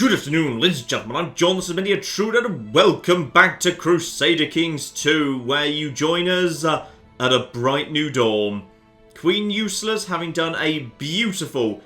Good afternoon, ladies and gentlemen, I'm John, this is Benedictine Order, and welcome back to Crusader Kings 2, where you join us at a bright new dawn. Queen Useless, having done a beautiful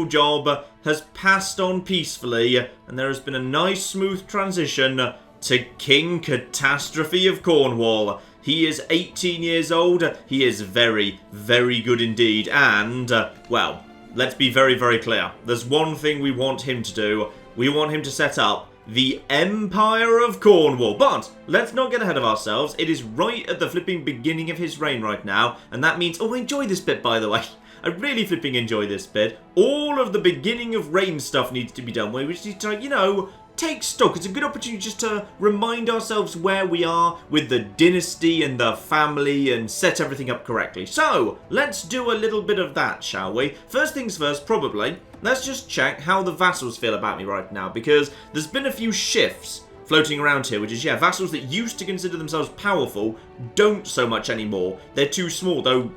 job, has passed on peacefully, and there has been a nice smooth transition to King Catastrophe of Cornwall. He is 18 years old, he is very good indeed, and, well, let's be very clear. There's one thing we want him to do. We want him to set up the Empire of Cornwall. But let's not get ahead of ourselves. It is right at the flipping beginning of his reign right now. And that means... Oh, I enjoy this bit, by the way. I really flipping enjoy this bit. All of the beginning of reign stuff needs to be done. We just need to, you know, take stock. It's a good opportunity just to remind ourselves where we are with the dynasty and the family and set everything up correctly. So, let's do a little bit of that, shall we? First things first, probably, let's just check how the vassals feel about me right now, because there's been a few shifts floating around here, which is, yeah, vassals that used to consider themselves powerful don't so much anymore. They're too small, though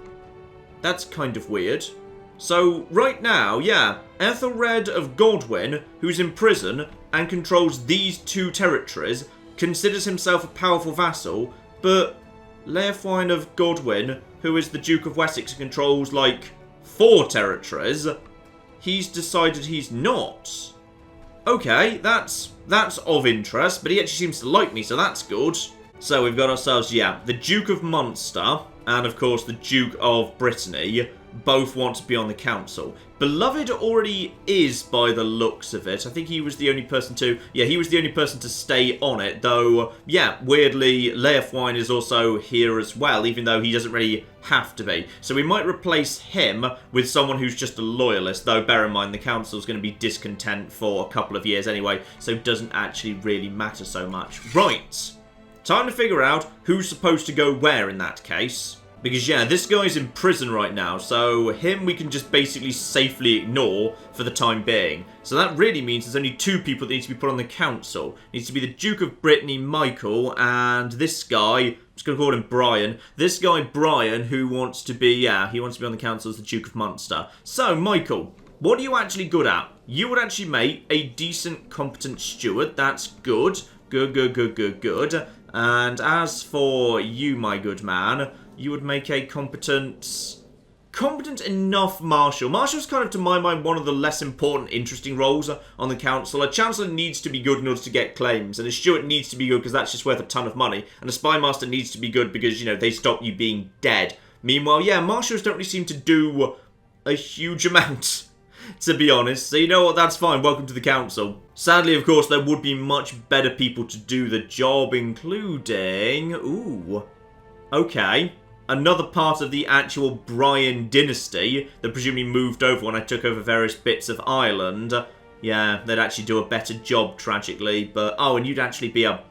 that's kind of weird. So, right now, yeah, Ethelred of Godwin, who's in prison and controls these two territories, considers himself a powerful vassal, but Leofwine of Godwin, who is the Duke of Wessex and controls, like, 4 territories, he's decided he's not. Okay, that's of interest, but he actually seems to like me, so that's good. So, we've got ourselves, yeah, the Duke of Munster, and of course the Duke of Brittany, both want to be on the council. Beloved already is by the looks of it. I think he was the only person to... Yeah, he was the only person to stay on it, though, yeah, weirdly, Leofwine is also here as well, even though he doesn't really have to be. So we might replace him with someone who's just a loyalist, though bear in mind the council's going to be discontent for a couple of years anyway, so it doesn't actually really matter so much. Right, time to figure out who's supposed to go where in that case. Because, yeah, this guy's in prison right now, so him we can just basically safely ignore for the time being. So that really means there's only 2 people that need to be put on the council. It needs to be the Duke of Brittany, Michael, and this guy, I'm just going to call him Brian. This guy, Brian, who wants to be, yeah, he wants to be on the council as the Duke of Munster. So, Michael, what are you actually good at? You would actually make a decent, competent steward. That's good. Good. And as for you, my good man... You would make a competent enough marshal. Marshal's kind of, to my mind, one of the less important, interesting roles on the council. A chancellor needs to be good in order to get claims, and a steward needs to be good because that's just worth a ton of money. And a spy master needs to be good because, you know, they stop you being dead. Meanwhile, yeah, marshals don't really seem to do a huge amount, to be honest. So you know what, that's fine. Welcome to the council. Sadly, of course, there would be much better people to do the job, including... Ooh. Okay. Another part of the actual Brian dynasty that presumably moved over when I took over various bits of Ireland. Yeah, they'd actually do a better job, tragically. But, oh, and you'd actually be a...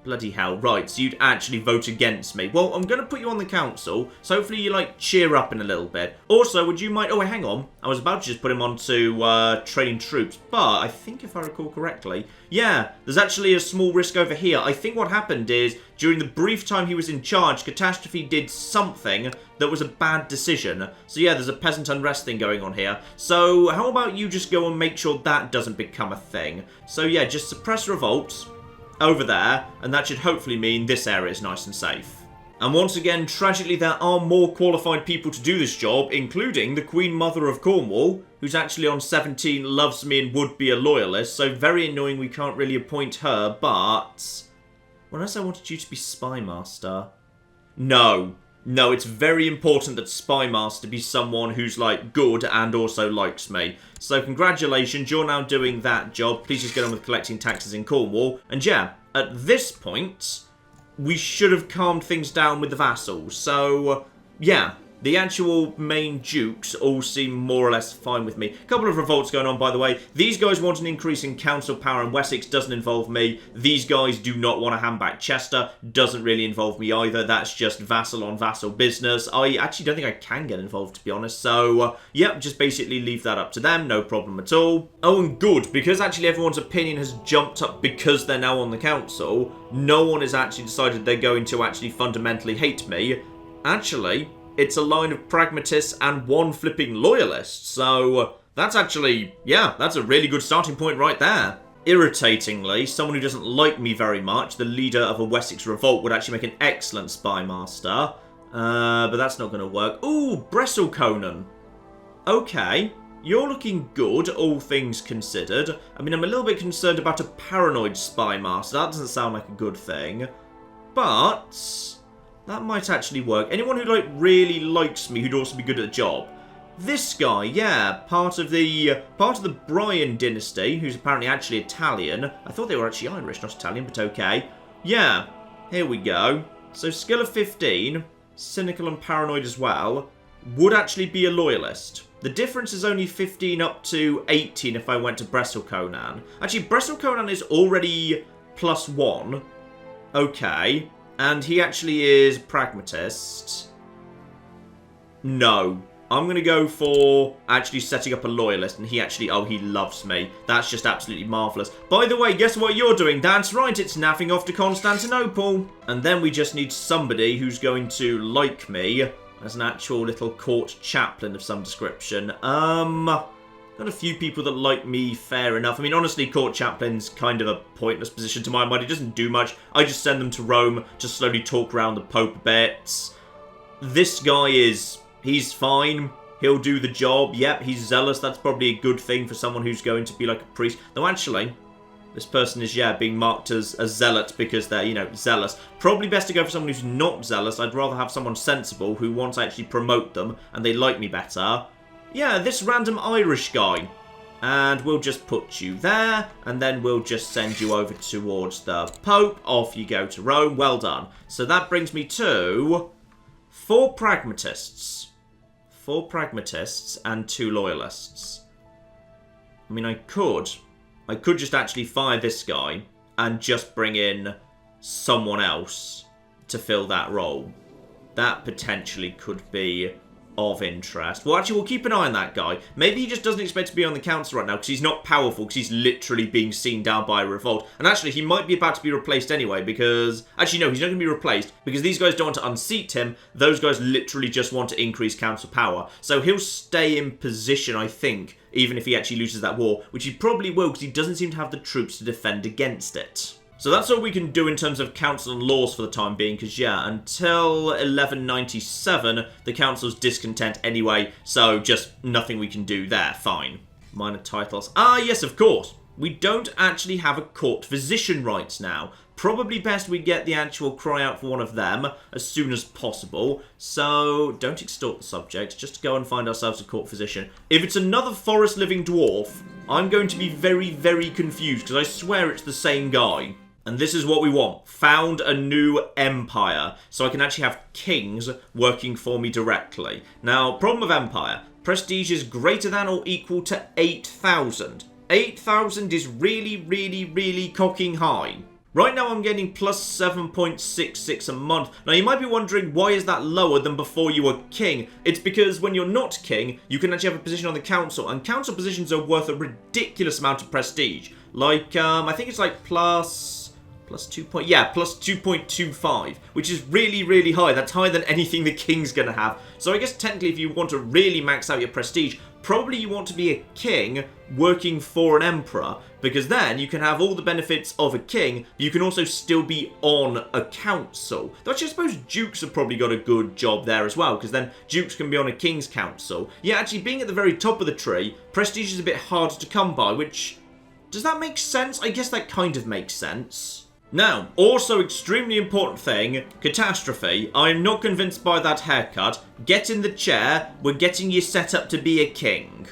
Bloody hell, right, so you'd actually vote against me. Well, I'm going to put you on the council, so hopefully you, like, cheer up in a little bit. Also, would you mind... Oh, wait, hang on. I was about to just put him on to training troops, but I think if I recall correctly, yeah, there's actually a small risk over here. I think what happened is, during the brief time he was in charge, Catastrophe did something that was a bad decision. So yeah, there's a peasant unrest thing going on here. So how about you just go and make sure that doesn't become a thing? So yeah, just suppress revolts over there, and that should hopefully mean this area is nice and safe. And once again, tragically, there are more qualified people to do this job, including the Queen Mother of Cornwall, who's actually on 17, loves me and would be a loyalist, so very annoying we can't really appoint her, but... Well, unless I wanted you to be Spy Master. No, it's very important that Spy Master be someone who's, like, good and also likes me. So, congratulations, you're now doing that job. Please just get on with collecting taxes in Cornwall. And yeah, at this point, we should have calmed things down with the vassals. So, yeah. The actual main dukes all seem more or less fine with me. A couple of revolts going on, by the way. These guys want an increase in council power, and Wessex doesn't involve me. These guys do not want to hand back Chester. Doesn't really involve me either. That's just vassal on vassal business. I actually don't think I can get involved, to be honest. So, yep, just basically leave that up to them. No problem at all. Oh, and good, because actually everyone's opinion has jumped up because they're now on the council. No one has actually decided they're going to actually fundamentally hate me. Actually... It's a line of pragmatists and 1 flipping loyalist, so that's actually, yeah, that's a really good starting point right there. Irritatingly, someone who doesn't like me very much, the leader of a Wessex revolt, would actually make an excellent spy master. But that's not going to work. Ooh, Vassal Conan. Okay, you're looking good, all things considered. I mean, I'm a little bit concerned about a paranoid spy master. That doesn't sound like a good thing. But that might actually work. Anyone who, like, really likes me who'd also be good at the job. This guy, yeah, part of the Brian dynasty, who's apparently actually Italian. I thought they were actually Irish, not Italian, but okay. Yeah, here we go. So skill of 15, cynical and paranoid as well, would actually be a loyalist. The difference is only 15 up to 18 if I went to Vassal Conan. Actually, Vassal Conan is already +1. Okay, and he actually is pragmatist. No. I'm going to go for actually setting up a loyalist, and he actually, oh, he loves me. That's just absolutely marvellous. By the way, guess what you're doing? That's right, it's naffing off to Constantinople. And then we just need somebody who's going to like me as an actual little court chaplain of some description. Got a few people that like me, fair enough. I mean, honestly, court chaplain's kind of a pointless position to my mind. It doesn't do much. I just send them to Rome to slowly talk around the Pope a bit. This guy is... he's fine. He'll do the job. Yep, he's zealous. That's probably a good thing for someone who's going to be like a priest. Though actually, this person is, yeah, being marked as a zealot because they're, you know, zealous. Probably best to go for someone who's not zealous. I'd rather have someone sensible who wants to actually promote them and they like me better. Yeah, this random Irish guy. And we'll just put you there, and then we'll just send you over towards the Pope. Off you go to Rome. Well done. So that brings me to 4 pragmatists. 4 pragmatists and 2 loyalists. I mean, I could just actually fire this guy and just bring in someone else to fill that role. That potentially could be of interest. Well, actually, we'll keep an eye on that guy. Maybe he just doesn't expect to be on the council right now because he's not powerful, because he's literally being seen down by a revolt. And actually, he might be about to be replaced anyway because... actually, no, he's not going to be replaced because these guys don't want to unseat him. Those guys literally just want to increase council power. So he'll stay in position, I think, even if he actually loses that war, which he probably will because he doesn't seem to have the troops to defend against it. So that's all we can do in terms of council and laws for the time being, because, yeah, until 1197, the council's discontent anyway, so just nothing we can do there. Fine. Minor titles. Ah, yes, of course. We don't actually have a court physician right now. Probably best we get the actual cry out for one of them as soon as possible. So, don't extort the subject. Just go and find ourselves a court physician. If it's another forest-living dwarf, I'm going to be very, very confused, because I swear it's the same guy. And this is what we want. Found a new empire. So I can actually have kings working for me directly. Now, problem of empire. Prestige is greater than or equal to 8,000. 8,000 is really, really, really cocking high. Right now I'm getting plus 7.66 a month. Now you might be wondering, why is that lower than before you were king? It's because when you're not king, you can actually have a position on the council. And council positions are worth a ridiculous amount of prestige. Like, I think it's like plus 2.25, which is really, really high. That's higher than anything the king's going to have. So I guess technically if you want to really max out your prestige, probably you want to be a king working for an emperor, because then you can have all the benefits of a king, but you can also still be on a council. Though actually I suppose dukes have probably got a good job there as well, because then dukes can be on a king's council. Yeah, actually being at the very top of the tree, prestige is a bit harder to come by, which... does that make sense? I guess that kind of makes sense. Now, also extremely important thing, Catastrophe. I'm not convinced by that haircut. Get in the chair. We're getting you set up to be a king.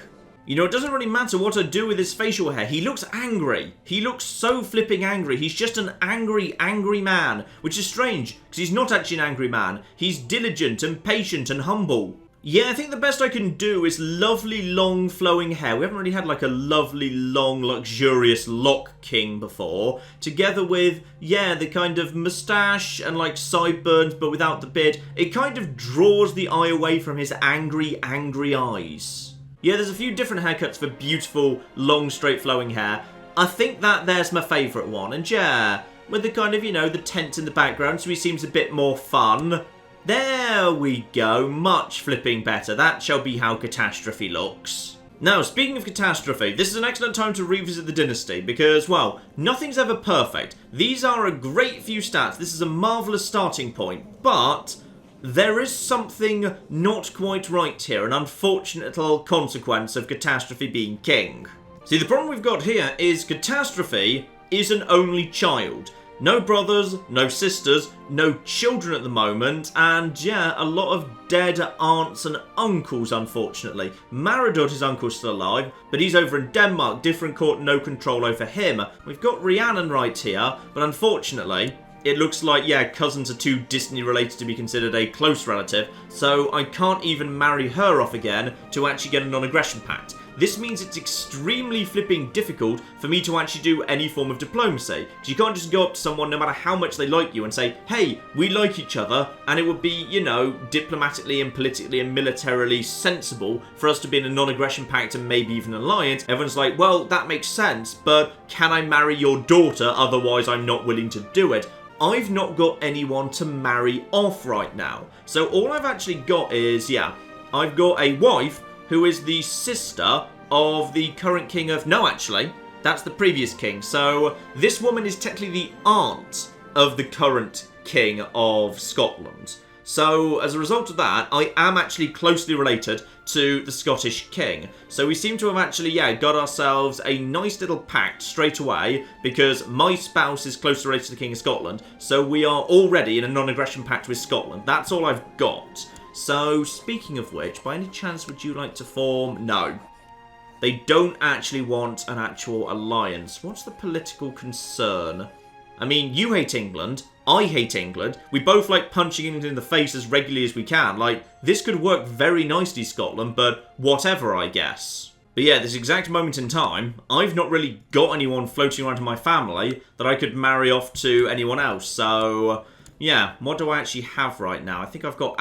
You know, it doesn't really matter what I do with his facial hair. He looks angry. He looks so flipping angry. He's just an angry, angry man. Which is strange, because he's not actually an angry man. He's diligent and patient and humble. Yeah, I think the best I can do is lovely, long, flowing hair. We haven't really had, like, a lovely, long, luxurious lock king before. Together with, yeah, the kind of moustache and, like, sideburns, but without the beard. It kind of draws the eye away from his angry, angry eyes. Yeah, there's a few different haircuts for beautiful, long, straight, flowing hair. I think that there's my favourite one. And, yeah, with the kind of, you know, the tent in the background, so he seems a bit more fun. There we go, much flipping better. That shall be how Catastrophe looks. Now, speaking of Catastrophe, this is an excellent time to revisit the dynasty because, well, nothing's ever perfect. These are a great few stats. This is a marvellous starting point, but there is something not quite right here, an unfortunate little consequence of Catastrophe being king. See, the problem we've got here is Catastrophe is an only child. No brothers, no sisters, no children at the moment, and yeah, a lot of dead aunts and uncles, unfortunately. Maradud, his uncle's still alive, but he's over in Denmark, different court, no control over him. We've got Rhiannon right here, but unfortunately, it looks like, yeah, cousins are too distantly related to be considered a close relative, so I can't even marry her off again to actually get a non-aggression pact. This means it's extremely flipping difficult for me to actually do any form of diplomacy. Because you can't just go up to someone no matter how much they like you and say, hey, we like each other, and it would be, you know, diplomatically and politically and militarily sensible for us to be in a non-aggression pact and maybe even an alliance. Everyone's like, well, that makes sense, but can I marry your daughter? Otherwise, I'm not willing to do it. I've not got anyone to marry off right now. So all I've actually got is, yeah, I've got a wife who is the sister of the current king of... No, actually, that's the previous king. So this woman is technically the aunt of the current king of Scotland. So as a result of that, I am actually closely related to the Scottish king. So we seem to have actually, yeah, got ourselves a nice little pact straight away because my spouse is closely related to the king of Scotland. So we are already in a non-aggression pact with Scotland. That's all I've got. So, speaking of which, by any chance would you like to form... No. They don't actually want an actual alliance. What's the political concern? I mean, you hate England. I hate England. We both like punching England in the face as regularly as we can. Like, this could work very nicely, Scotland, but whatever, I guess. But yeah, this exact moment in time, I've not really got anyone floating around in my family that I could marry off to anyone else. So, yeah, what do I actually have right now? I think I've got...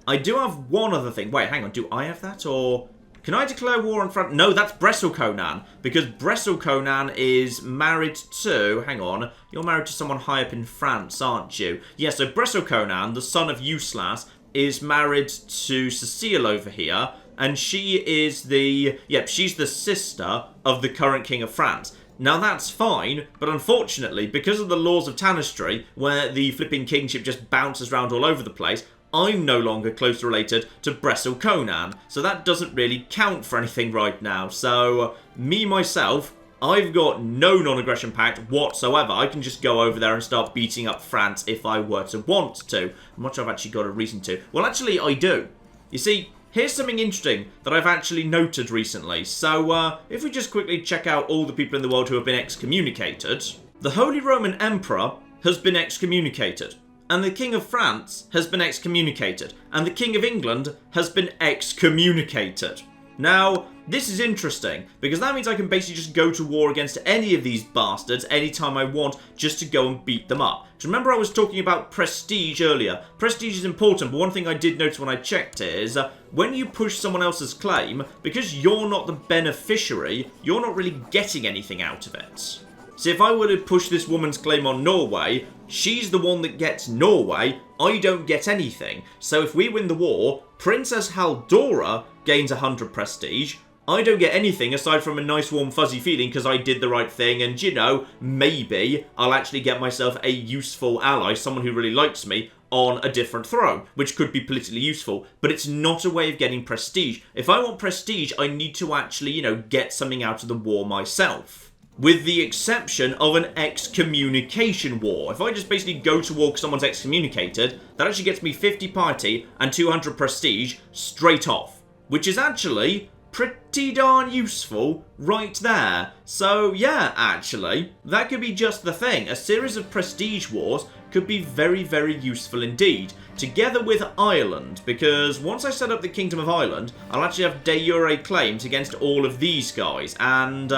I do have one other thing. Wait, hang on. Do I have that? Or can I declare war on France? No, that's Breslau Conan. Because Breslau Conan is married to... Hang on. You're married to someone high up in France, aren't you? Yeah, so Breslau Conan, the son of Euslas, is married to Cecile over here. And she is the... Yep, she's the sister of the current king of France. Now that's fine, but unfortunately, because of the laws of Tanistry, where the flipping kingship just bounces around all over the place, I'm no longer closely related to Breslau Conan, so that doesn't really count for anything right now. So, me, myself, I've got no non-aggression pact whatsoever. I can just go over there and start beating up France if I were to want to. I'm not sure I've actually got a reason to. Well, actually, I do. You see, here's something interesting that I've actually noted recently. So, if we just quickly check out all the people in the world who have been excommunicated, the Holy Roman Emperor has been excommunicated. And the King of France has been excommunicated. And the King of England has been excommunicated. Now, this is interesting, because that means I can basically just go to war against any of these bastards anytime I want, just to go and beat them up. Do you remember I was talking about prestige earlier? Prestige is important, but one thing I did notice when I checked is, when you push someone else's claim, because you're not the beneficiary, you're not really getting anything out of it. So if I were to push this woman's claim on Norway, she's the one that gets Norway, I don't get anything. So if we win the war, Princess Haldora gains 100 prestige, I don't get anything aside from a nice warm fuzzy feeling because I did the right thing and, you know, maybe I'll actually get myself a useful ally, someone who really likes me, on a different throne, which could be politically useful, but it's not a way of getting prestige. If I want prestige, I need to actually, you know, get something out of the war myself. With the exception of an excommunication war. If I just basically go to war because someone's excommunicated, that actually gets me 50 piety and 200 prestige straight off. Which is actually pretty darn useful right there. So yeah, actually, that could be just the thing. A series of prestige wars could be very, very useful indeed. Together with Ireland, because once I set up the Kingdom of Ireland, I'll actually have de jure claims against all of these guys, and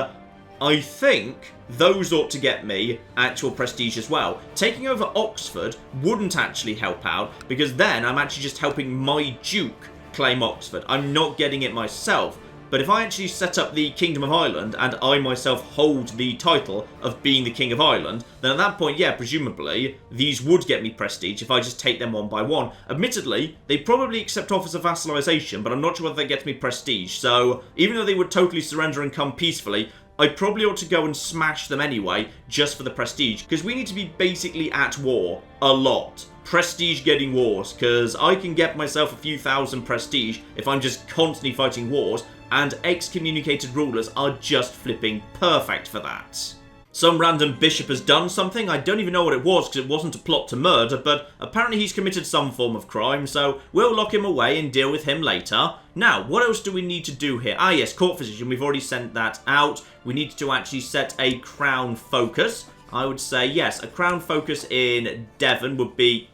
I think those ought to get me actual prestige as well. Taking over Oxford wouldn't actually help out, because then I'm actually just helping my Duke claim Oxford. I'm not getting it myself. But if I actually set up the Kingdom of Ireland, and I myself hold the title of being the King of Ireland, then at that point, yeah, presumably, these would get me prestige if I just take them one by one. Admittedly, they probably accept offers of vassalization, but I'm not sure whether they get me prestige. So, even though they would totally surrender and come peacefully, I probably ought to go and smash them anyway, just for the prestige, because we need to be basically at war a lot. Prestige getting wars, because I can get myself a few thousand prestige if I'm just constantly fighting wars, and excommunicated rulers are just flipping perfect for that. Some random bishop has done something, I don't even know what it was because it wasn't a plot to murder, but apparently he's committed some form of crime, so we'll lock him away and deal with him later. Now, what else do we need to do here? Ah yes, court physician, we've already sent that out. We need to actually set a crown focus. I would say, yes, a crown focus in Devon would be...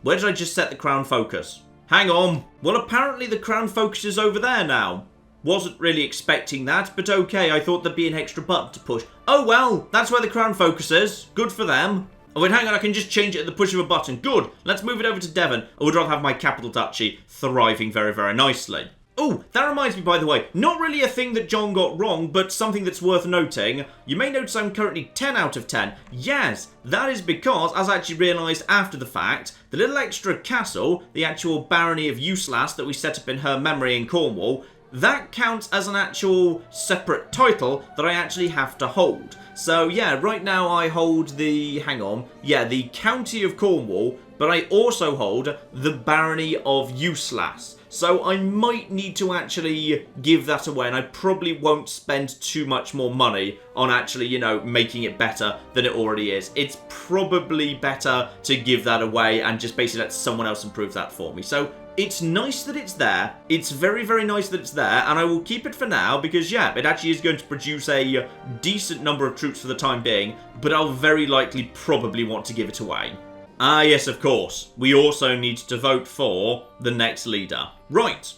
Where did I just set the crown focus? Hang on. Well, apparently the crown focus is over there now. Wasn't really expecting that, but okay, I thought there'd be an extra button to push. Oh well, that's where the crown focus is. Good for them. Oh wait, hang on, I can just change it at the push of a button. Good, let's move it over to Devon. I would rather have my capital duchy thriving very, very nicely. Oh, that reminds me, by the way, not really a thing that John got wrong, but something that's worth noting. You may notice I'm currently 10 out of 10. Yes, that is because, as I actually realised after the fact, the little extra castle, the actual barony of Useless that we set up in her memory in Cornwall, that counts as an actual separate title that I actually have to hold. So yeah, right now I hold the, the County of Cornwall, but I also hold the Barony of Useless. So I might need to actually give that away, and I probably won't spend too much more money on actually, you know, making it better than it already is. It's probably better to give that away and just basically let someone else improve that for me. So it's nice that it's there. It's very, very nice that it's there, and I will keep it for now because, yeah, it actually is going to produce a decent number of troops for the time being, but I'll very likely probably want to give it away. Ah, yes, of course. We also need to vote for the next leader. Right.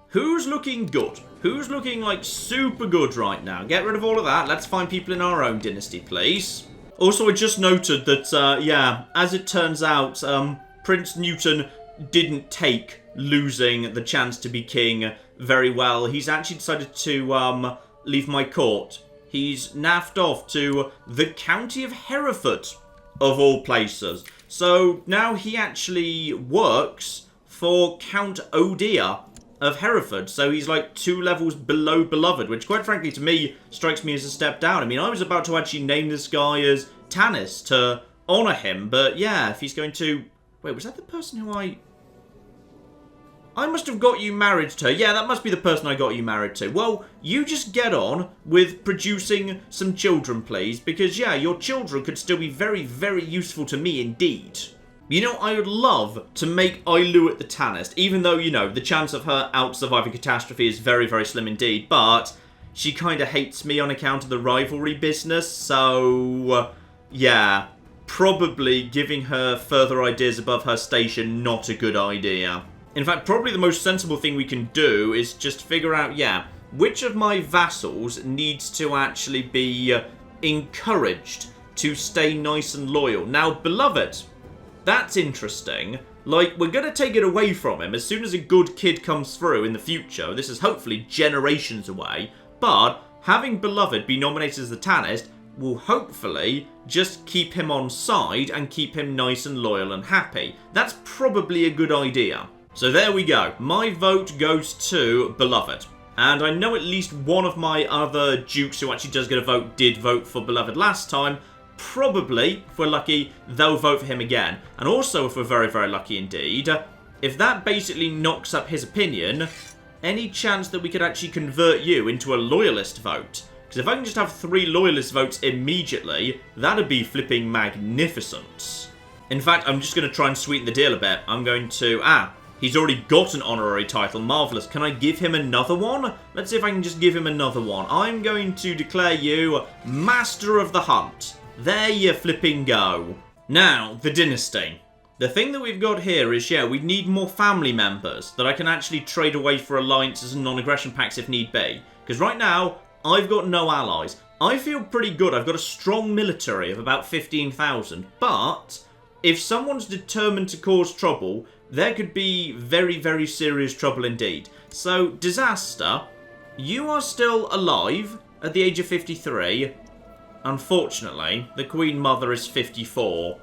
Who's looking good? Who's looking, like, super good right now? Get rid of all of that. Let's find people in our own dynasty, please. Also, I just noted that, yeah, as it turns out, Prince Newton didn't take losing the chance to be king very well. He's actually decided to, leave my court. He's naffed off to the county of Hereford, of all places. So now he actually works for Count O'Dear of Hereford. So he's like 2 levels below Beloved, which quite frankly to me strikes me as a step down. I mean, I was about to actually name this guy as Tanis to honour him. But yeah, if he's going to... Wait, was that the person who I must have got you married to. Yeah, that must be the person I got you married to. Well, you just get on with producing some children, please. Because, yeah, your children could still be very, very useful to me indeed. You know, I would love to make Ailuit the Tannist, even though, you know, the chance of her out-surviving Catastrophe is very, very slim indeed. But she kind of hates me on account of the rivalry business. So, yeah, probably giving her further ideas above her station, not a good idea. In fact, probably the most sensible thing we can do is just figure out, yeah, which of my vassals needs to actually be encouraged to stay nice and loyal. Now, Beloved, that's interesting. Like, we're going to take it away from him as soon as a good kid comes through in the future. This is hopefully generations away. But having Beloved be nominated as the Tannist will hopefully just keep him on side and keep him nice and loyal and happy. That's probably a good idea. So there we go. My vote goes to Beloved. And I know at least one of my other dukes who actually does get a vote did vote for Beloved last time. Probably, if we're lucky, they'll vote for him again. And also, if we're very, very lucky indeed, if that basically knocks up his opinion, any chance that we could actually convert you into a loyalist vote? Because if I can just have 3 loyalist votes immediately, that'd be flipping magnificent. In fact, I'm just going to try and sweeten the deal a bit. I'm going to... he's already got an honorary title. Marvellous. Can I give him another one? Let's see if I can just give him another one. I'm going to declare you Master of the Hunt. There you flipping go. Now, the dynasty. The thing that we've got here is, yeah, we need more family members that I can actually trade away for alliances and non-aggression pacts if need be. Because right now, I've got no allies. I feel pretty good. I've got a strong military of about 15,000. But if someone's determined to cause trouble, there could be very, very serious trouble indeed. So, Disaster, you are still alive at the age of 53. Unfortunately, the Queen Mother is 54.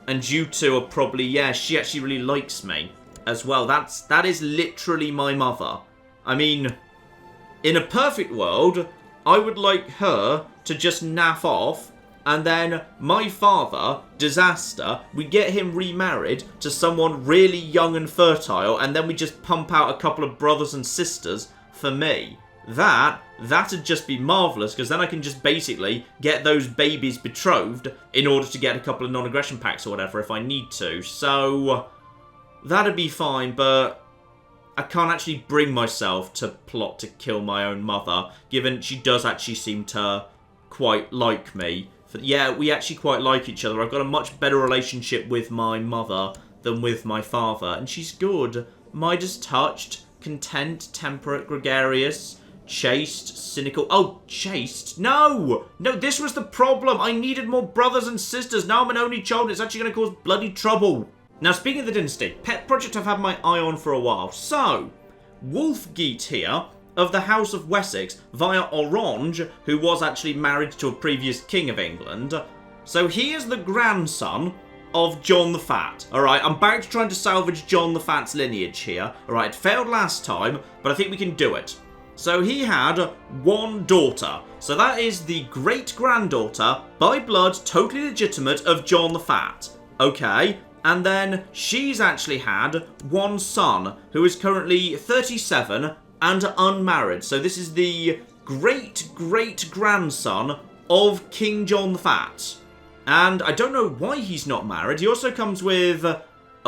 And you two are probably, yeah, she actually really likes me as well. That is literally my mother. I mean, in a perfect world, I would like her to just naff off, and then my father, Disaster, we get him remarried to someone really young and fertile, and then we just pump out a couple of brothers and sisters for me. That'd just be marvellous, because then I can just basically get those babies betrothed in order to get a couple of non-aggression packs or whatever if I need to. So, that'd be fine, but I can't actually bring myself to plot to kill my own mother, given she does actually seem to quite like me. Yeah, we actually quite like each other. I've got a much better relationship with my mother than with my father, and she's good. Midas touched, content, temperate, gregarious, chaste, cynical. Oh, chaste? No! No, this was the problem. I needed more brothers and sisters. Now I'm an only child. It's actually going to cause bloody trouble. Now, speaking of the dynasty, pet project I've had my eye on for a while. So, Wolfgeet here, of the House of Wessex, via Orange, who was actually married to a previous king of England. So he is the grandson of John the Fat. Alright, I'm back to trying to salvage John the Fat's lineage here. Alright, it failed last time, but I think we can do it. So he had one daughter. So that is the great-granddaughter, by blood, totally legitimate, of John the Fat. Okay, and then she's actually had one son, who is currently 37 and unmarried. So this is the great-great-grandson of King John the Fat. And I don't know why he's not married. He also comes with a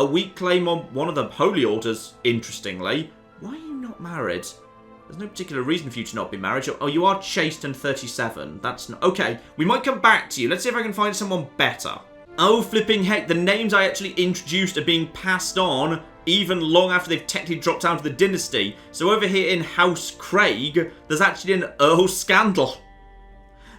weak claim on one of the holy orders, interestingly. Why are you not married? There's no particular reason for you to not be married. Oh, you are chaste and 37. That's not... Okay, we might come back to you. Let's see if I can find someone better. Oh, flipping heck, the names I actually introduced are being passed on even long after they've technically dropped out of the dynasty. So over here in House Craig, there's actually an Earl Scandal.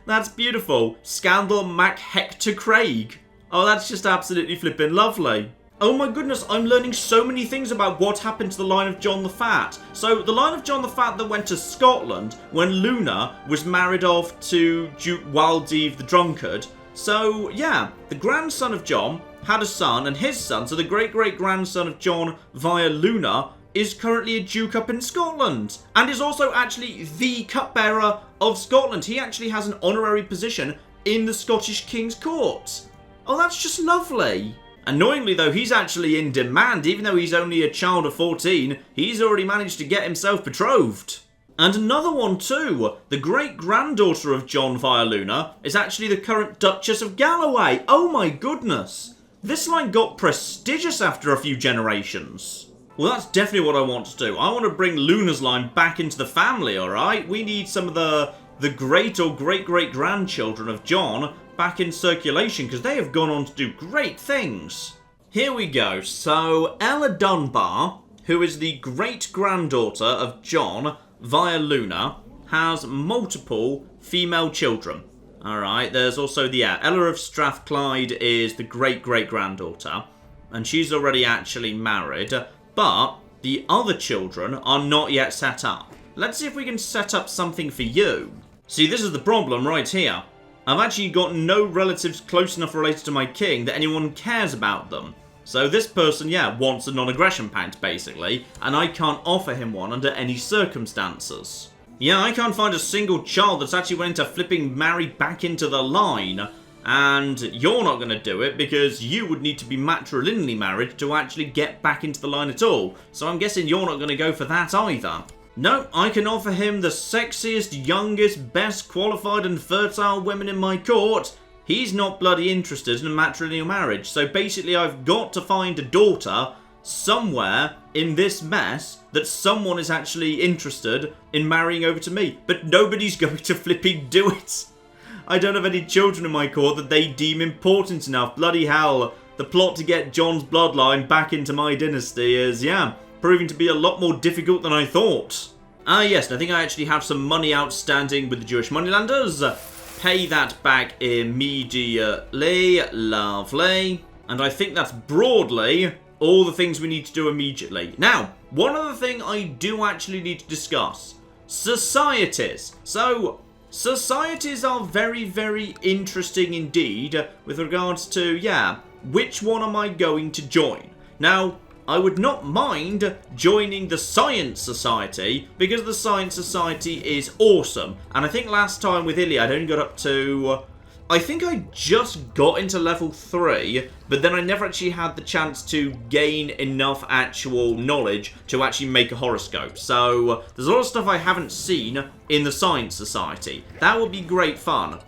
That's beautiful. Scandal Mac Hector Craig. Oh, that's just absolutely flipping lovely. Oh my goodness, I'm learning so many things about what happened to the line of John the Fat. So, the line of John the Fat that went to Scotland when Luna was married off to Duke Wildeve the Drunkard. So, yeah, the grandson of John had a son, and his son, so the great-great-grandson of John via Luna, is currently a duke up in Scotland, and is also actually the cupbearer of Scotland. He actually has an honorary position in the Scottish King's Court. Oh, that's just lovely. Annoyingly, though, he's actually in demand. Even though he's only a child of 14, he's already managed to get himself betrothed. And another one too. The great-granddaughter of John via Luna is actually the current Duchess of Galloway. Oh my goodness. This line got prestigious after a few generations. Well, that's definitely what I want to do. I want to bring Luna's line back into the family, alright? We need some of the great or great-great-grandchildren of John back in circulation, because they have gone on to do great things. Here we go. So, Ella Dunbar, who is the great-granddaughter of John via Luna, has multiple female children. Alright, there's also the Ella of Strathclyde is the great-great-granddaughter, and she's already actually married, but the other children are not yet set up. Let's see if we can set up something for you. See, this is the problem right here. I've actually got no relatives close enough related to my king that anyone cares about them. So this person, yeah, wants a non-aggression pact, basically, and I can't offer him one under any circumstances. Yeah, I can't find a single child that's actually willing to flipping marry back into the line, and you're not going to do it because you would need to be matrilineally married to actually get back into the line at all. So I'm guessing you're not going to go for that either. No, I can offer him the sexiest, youngest, best qualified and fertile women in my court. He's not bloody interested in a matrilineal marriage. So basically I've got to find a daughter somewhere in this mess that someone is actually interested in marrying over to me. But nobody's going to flipping do it. I don't have any children in my court that they deem important enough. Bloody hell. The plot to get John's bloodline back into my dynasty is, yeah, proving to be a lot more difficult than I thought. Ah yes, and I think I actually have some money outstanding with the Jewish moneylenders. Pay that back immediately. Lovely. And I think that's broadly all the things we need to do immediately. Now, one other thing I do actually need to discuss. societies. So, societies are very, very interesting indeed with regards to, which one am I going to join? Now, I would not mind joining the Science Society, because the Science Society is awesome. And I think last time with Iliad, I only got up to... I think I just got into level 3, but then I never actually had the chance to gain enough actual knowledge to actually make a horoscope. So, there's a lot of stuff I haven't seen in the Science Society. That would be great fun.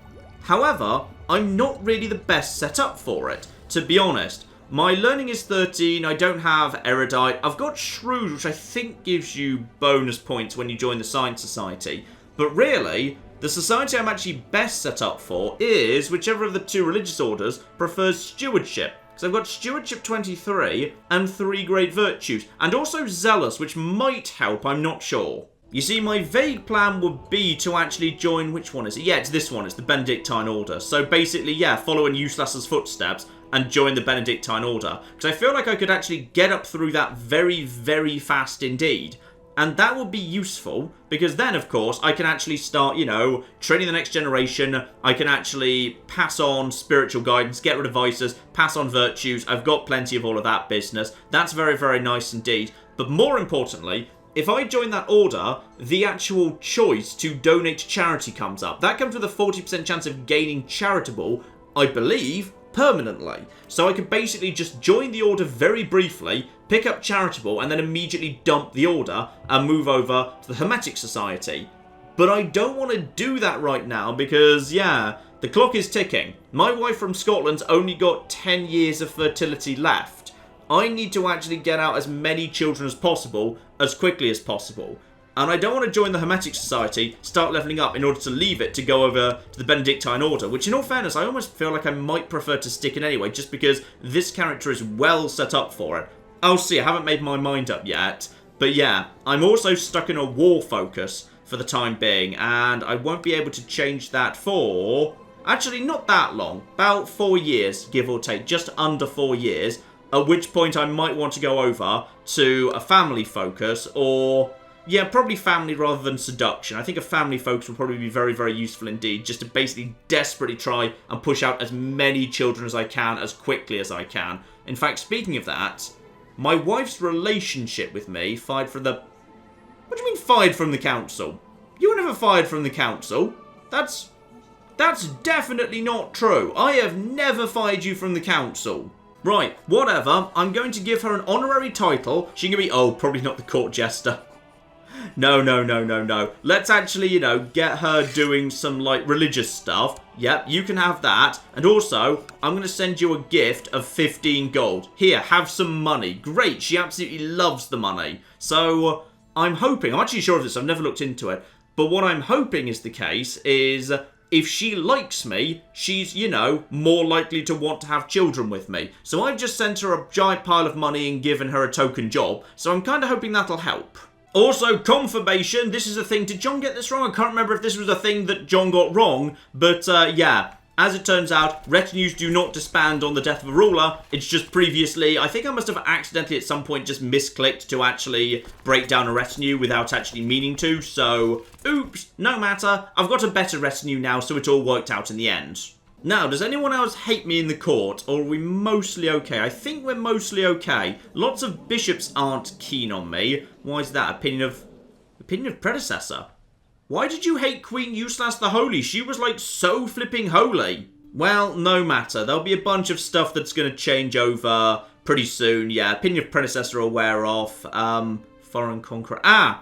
However, I'm not really the best set up for it, to be honest. My learning is 13, I don't have erudite. I've got shrewd, which I think gives you bonus points when you join the Science Society. But really, the society I'm actually best set up for is whichever of the two religious orders prefers stewardship. So I've got stewardship 23 and 3 great virtues. And also zealous, which might help, I'm not sure. You see, my vague plan would be to actually join, which one is it? Yeah, it's this one, it's the Benedictine Order. So basically, follow in Eustace's footsteps and join the Benedictine Order. Because I feel like I could actually get up through that very, very fast indeed. And that would be useful, because then, of course, I can actually start, training the next generation. I can actually pass on spiritual guidance, get rid of vices, pass on virtues. I've got plenty of all of that business. That's very, very nice indeed. But more importantly, if I join that order, the actual choice to donate to charity comes up. That comes with a 40% chance of gaining charitable, I believe, permanently. So I could basically just join the order very briefly, pick up charitable, and then immediately dump the order and move over to the Hermetic Society. But I don't want to do that right now because, the clock is ticking. My wife from Scotland's only got 10 years of fertility left. I need to actually get out as many children as possible, as quickly as possible. And I don't want to join the Hermetic Society, start leveling up in order to leave it to go over to the Benedictine Order, which in all fairness, I almost feel like I might prefer to stick in anyway, just because this character is well set up for it. I'll see, I haven't made my mind up yet. But I'm also stuck in a war focus for the time being, and I won't be able to change that for... Actually, not that long. About 4 years, give or take, just under 4 years. At which point I might want to go over to a family focus, or... probably family rather than seduction. I think a family focus will probably be very, very useful indeed, just to basically desperately try and push out as many children as I can, as quickly as I can. In fact, speaking of that, my wife's relationship with me fired from the... What do you mean fired from the council? You were never fired from the council. That's definitely not true. I have never fired you from the council. Right, whatever. I'm going to give her an honorary title. She can be... Oh, probably not the court jester. No. Let's actually, get her doing some, religious stuff. Yep, you can have that. And also, I'm going to send you a gift of 15 gold. Here, have some money. Great, she absolutely loves the money. So, I'm hoping... I'm actually sure of this, I've never looked into it. But what I'm hoping is the case is... If she likes me, she's, more likely to want to have children with me. So I've just sent her a giant pile of money and given her a token job. So I'm kind of hoping that'll help. Also, confirmation. This is a thing. Did John get this wrong? I can't remember if this was a thing that John got wrong. But, as it turns out, retinues do not disband on the death of a ruler. It's just previously, I think I must have accidentally at some point just misclicked to actually break down a retinue without actually meaning to. So, oops, no matter. I've got a better retinue now, so it all worked out in the end. Now, does anyone else hate me in the court, or are we mostly okay? I think we're mostly okay. Lots of bishops aren't keen on me. Why is that? Opinion of predecessor. Why did you hate Queen Eustace the Holy? She was, so flipping holy. Well, no matter. There'll be a bunch of stuff that's going to change over pretty soon. Yeah, opinion of predecessor will wear off. Foreign conqueror.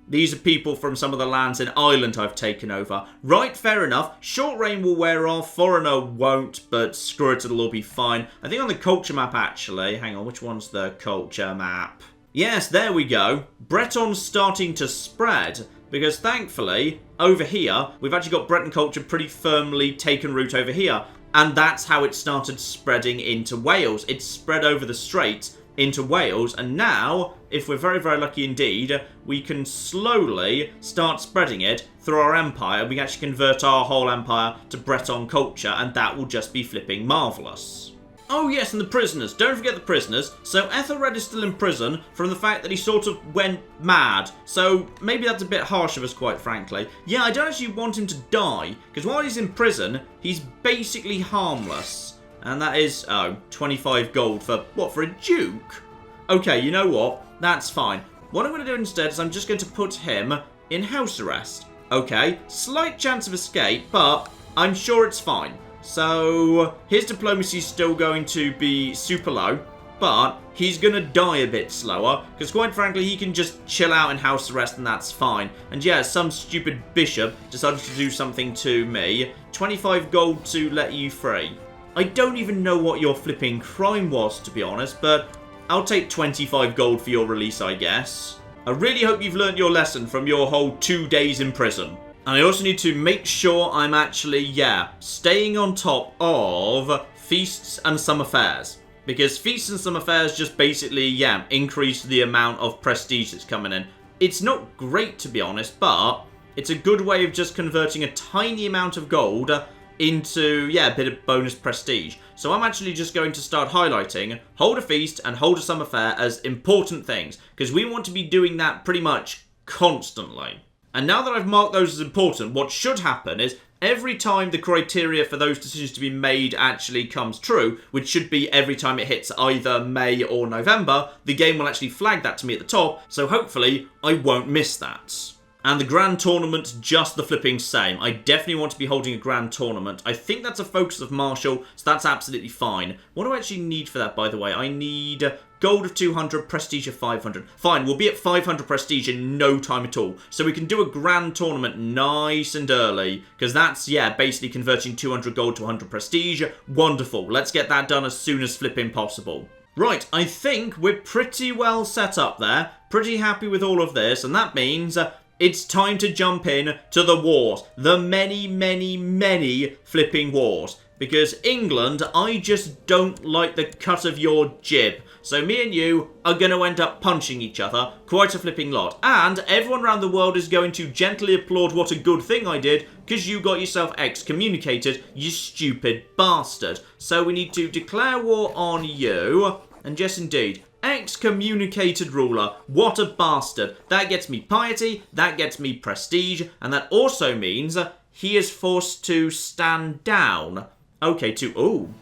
These are people from some of the lands in Ireland I've taken over. Right, fair enough. Short reign will wear off. Foreigner won't, but screw it, it'll all be fine. I think on the culture map, actually. Hang on, which one's the culture map? Yes, there we go. Breton's starting to spread. Because thankfully, over here, we've actually got Breton culture pretty firmly taken root over here. And that's how it started spreading into Wales. It spread over the straits into Wales. And now, if we're very, very lucky indeed, we can slowly start spreading it through our empire. We can actually convert our whole empire to Breton culture. And that will just be flipping marvellous. Oh yes, and the prisoners. Don't forget the prisoners. So Ethelred is still in prison from the fact that he sort of went mad. So maybe that's a bit harsh of us, quite frankly. Yeah, I don't actually want him to die, because while he's in prison, he's basically harmless. And that is, 25 gold for, what, for a duke? Okay, you know what? That's fine. What I'm going to do instead is I'm just going to put him in house arrest. Okay, slight chance of escape, but I'm sure it's fine. So, his diplomacy is still going to be super low, but he's going to die a bit slower, because quite frankly, he can just chill out in house arrest and that's fine. And yeah, some stupid bishop decided to do something to me. 25 gold to let you free. I don't even know what your flipping crime was, to be honest, but I'll take 25 gold for your release, I guess. I really hope you've learnt your lesson from your whole 2 days in prison. And I also need to make sure I'm actually, staying on top of feasts and summer fairs. Because feasts and summer fairs just basically, increase the amount of prestige that's coming in. It's not great, to be honest, but it's a good way of just converting a tiny amount of gold into, a bit of bonus prestige. So I'm actually just going to start highlighting hold a feast and hold a summer fair as important things, because we want to be doing that pretty much constantly. And now that I've marked those as important, what should happen is every time the criteria for those decisions to be made actually comes true, which should be every time it hits either May or November, the game will actually flag that to me at the top, so hopefully I won't miss that. And the grand tournament's just the flipping same. I definitely want to be holding a grand tournament. I think that's a focus of Marshall, so that's absolutely fine. What do I actually need for that, by the way? I need gold of 200, prestige of 500. Fine, we'll be at 500 prestige in no time at all. So we can do a grand tournament nice and early, because that's, basically converting 200 gold to 100 prestige. Wonderful. Let's get that done as soon as flipping possible. Right, I think we're pretty well set up there. Pretty happy with all of this, and that means it's time to jump in to the wars. The many, many, many flipping wars. Because England, I just don't like the cut of your jib. So me and you are going to end up punching each other quite a flipping lot. And everyone around the world is going to gently applaud what a good thing I did, because you got yourself excommunicated, you stupid bastard. So we need to declare war on you. And yes, indeed. Excommunicated ruler. What a bastard. That gets me piety, that gets me prestige, and that also means he is forced to stand down. Okay, ooh.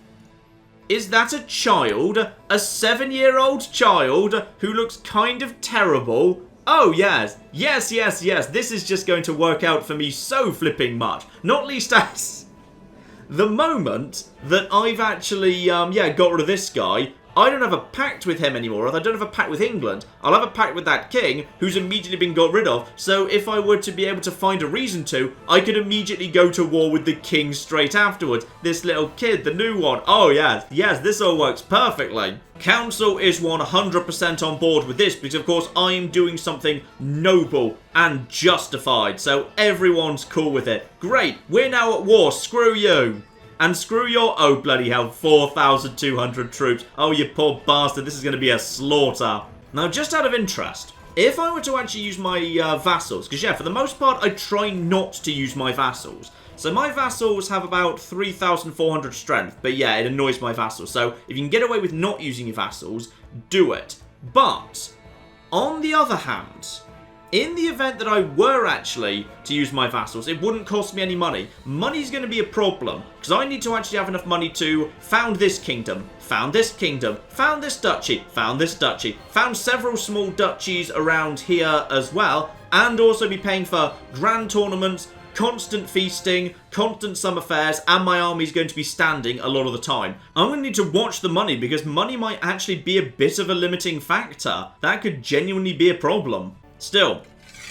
Is that a child? A 7-year-old child who looks kind of terrible? Oh, yes. Yes. This is just going to work out for me so flipping much. Not least as the moment that I've actually, got rid of this guy, I don't have a pact with him anymore. I don't have a pact with England. I'll have a pact with that king, who's immediately been got rid of. So if I were to be able to find a reason to, I could immediately go to war with the king straight afterwards. This little kid, the new one. Oh, yes, this all works perfectly. Council is 100% on board with this, because of course I am doing something noble and justified. So everyone's cool with it. Great, we're now at war. Screw you. And screw your, oh bloody hell, 4,200 troops. Oh, you poor bastard, this is going to be a slaughter. Now, just out of interest, if I were to actually use my vassals, because for the most part, I try not to use my vassals. So my vassals have about 3,400 strength, but it annoys my vassals. So if you can get away with not using your vassals, do it. But, on the other hand, in the event that I were actually to use my vassals, it wouldn't cost me any money. Money's going to be a problem, because I need to actually have enough money to found this kingdom, found this kingdom, found this duchy, found this duchy, found several small duchies around here as well, and also be paying for grand tournaments, constant feasting, constant summer fairs, and my army's going to be standing a lot of the time. I'm going to need to watch the money, because money might actually be a bit of a limiting factor. That could genuinely be a problem. Still,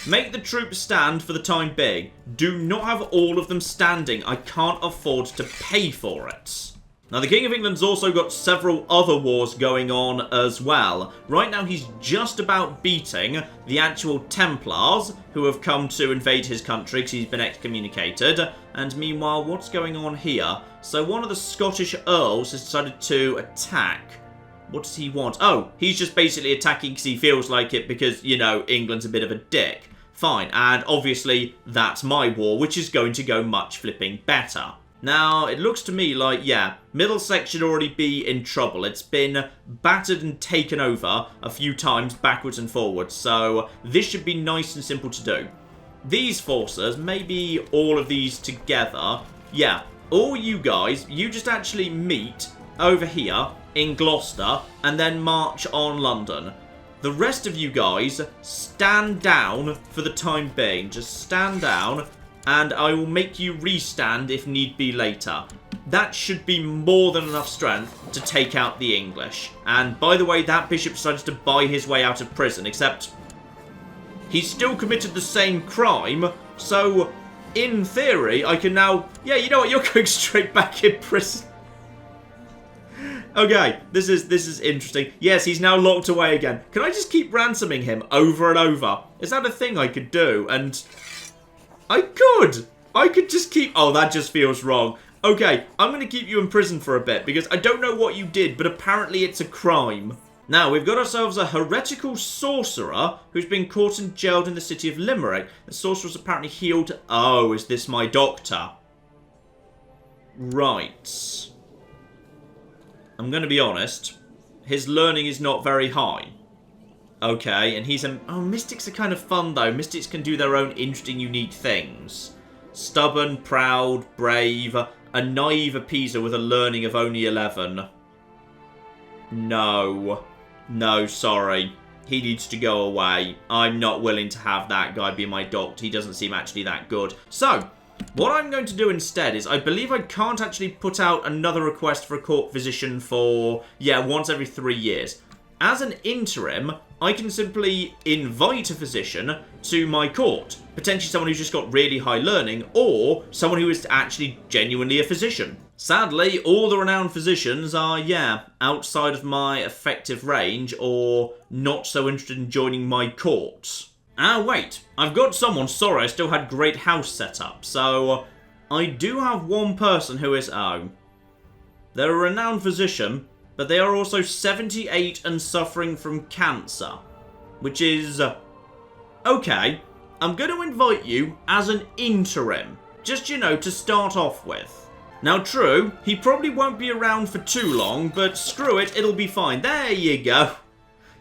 make the troops stand for the time being. Do not have all of them standing. I can't afford to pay for it. Now, the King of England's also got several other wars going on as well. Right now, he's just about beating the actual Templars, who have come to invade his country because he's been excommunicated. And meanwhile, what's going on here? So one of the Scottish earls has decided to attack. What does he want? Oh, he's just basically attacking because he feels like it because, England's a bit of a dick. Fine, and obviously that's my war, which is going to go much flipping better. Now, it looks to me like, yeah, Middlesex should already be in trouble. It's been battered and taken over a few times backwards and forwards, so this should be nice and simple to do. These forces, maybe all of these together, yeah, all you guys, you just actually meet over here in Gloucester and then march on London. The rest of you guys, stand down for the time being. Just stand down, and I will make you restand if need be later. That should be more than enough strength to take out the English. And by the way, that bishop decided to buy his way out of prison, except he's still committed the same crime, so in theory, I can now... Yeah, you know what, you're going straight back in prison. Okay, this is interesting. Yes, he's now locked away again. Can I just keep ransoming him over and over? Is that a thing I could do? And I could just keep... Oh, that just feels wrong. Okay, I'm going to keep you in prison for a bit because I don't know what you did, but apparently it's a crime. Now, we've got ourselves a heretical sorcerer who's been caught and jailed in the city of Limerick. The sorcerer's apparently healed... Oh, is this my doctor? Right. I'm going to be honest. His learning is not very high. Okay, and he's a... Oh, mystics are kind of fun, though. Mystics can do their own interesting, unique things. Stubborn, proud, brave, a naive appeaser with a learning of only 11. No. No, sorry. He needs to go away. I'm not willing to have that guy be my doctor. He doesn't seem actually that good. So, what I'm going to do instead is, I believe I can't actually put out another request for a court physician for, yeah, once every 3 years. As an interim, I can simply invite a physician to my court. Potentially someone who's just got really high learning, or someone who is actually genuinely a physician. Sadly, all the renowned physicians are, yeah, outside of my effective range, or not so interested in joining my court. Ah, wait. I've got someone. Sorry, I still had Great House set up. So, I do have one person who is... Oh. They're a renowned physician, but they are also 78 and suffering from cancer. Which is... Okay. I'm going to invite you as an interim. Just, you know, to start off with. Now, true, he probably won't be around for too long, but screw it, it'll be fine. There you go.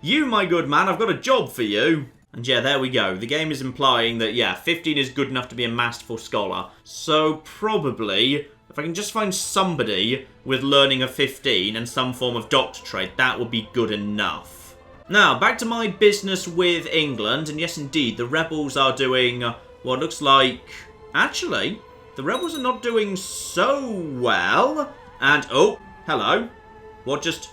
You, my good man, I've got a job for you. And yeah, there we go. The game is implying that, yeah, 15 is good enough to be a masterful scholar. So probably, if I can just find somebody with learning of 15 and some form of doctor trade, that would be good enough. Now, back to my business with England. And yes, indeed, the rebels are doing what looks like... Actually, the rebels are not doing so well. And, oh, hello. What just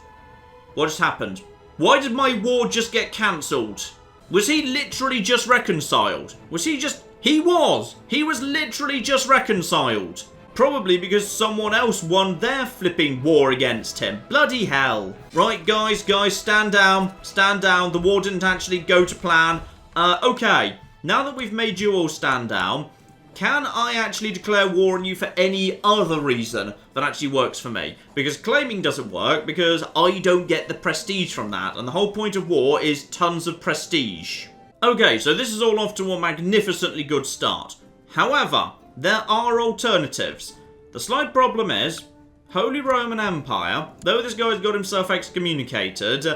happened? Why did my war just get cancelled? Was he literally just reconciled? Was he just... He was! He was literally just reconciled. Probably because someone else won their flipping war against him. Bloody hell. Right, guys, stand down. Stand down. The war didn't actually go to plan. Okay. Now that we've made you all stand down, can I actually declare war on you for any other reason that actually works for me? Because claiming doesn't work because I don't get the prestige from that. And the whole point of war is tons of prestige. Okay, so this is all off to a magnificently good start. However, there are alternatives. The slight problem is, Holy Roman Empire, though this guy's got himself excommunicated,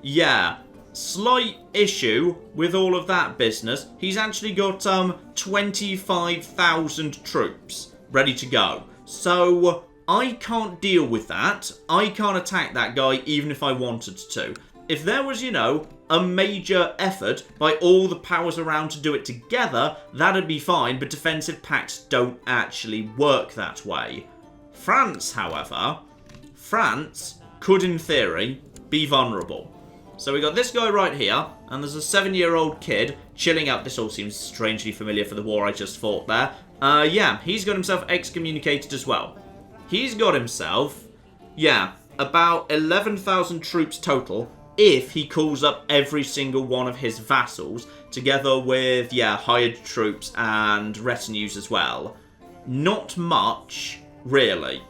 yeah, slight issue with all of that business. He's actually got 25,000 troops ready to go. So I can't deal with that. I can't attack that guy even if I wanted to. If there was, you know, a major effort by all the powers around to do it together, that'd be fine, but defensive pacts don't actually work that way. France, however, France could in theory be vulnerable. So we got this guy right here, and there's a 7-year-old kid chilling out. This all seems strangely familiar for the war I just fought there. Yeah, he's got himself excommunicated as well. He's got himself, yeah, about 11,000 troops total if he calls up every single one of his vassals, together with, yeah, hired troops and retinues as well. Not much, really.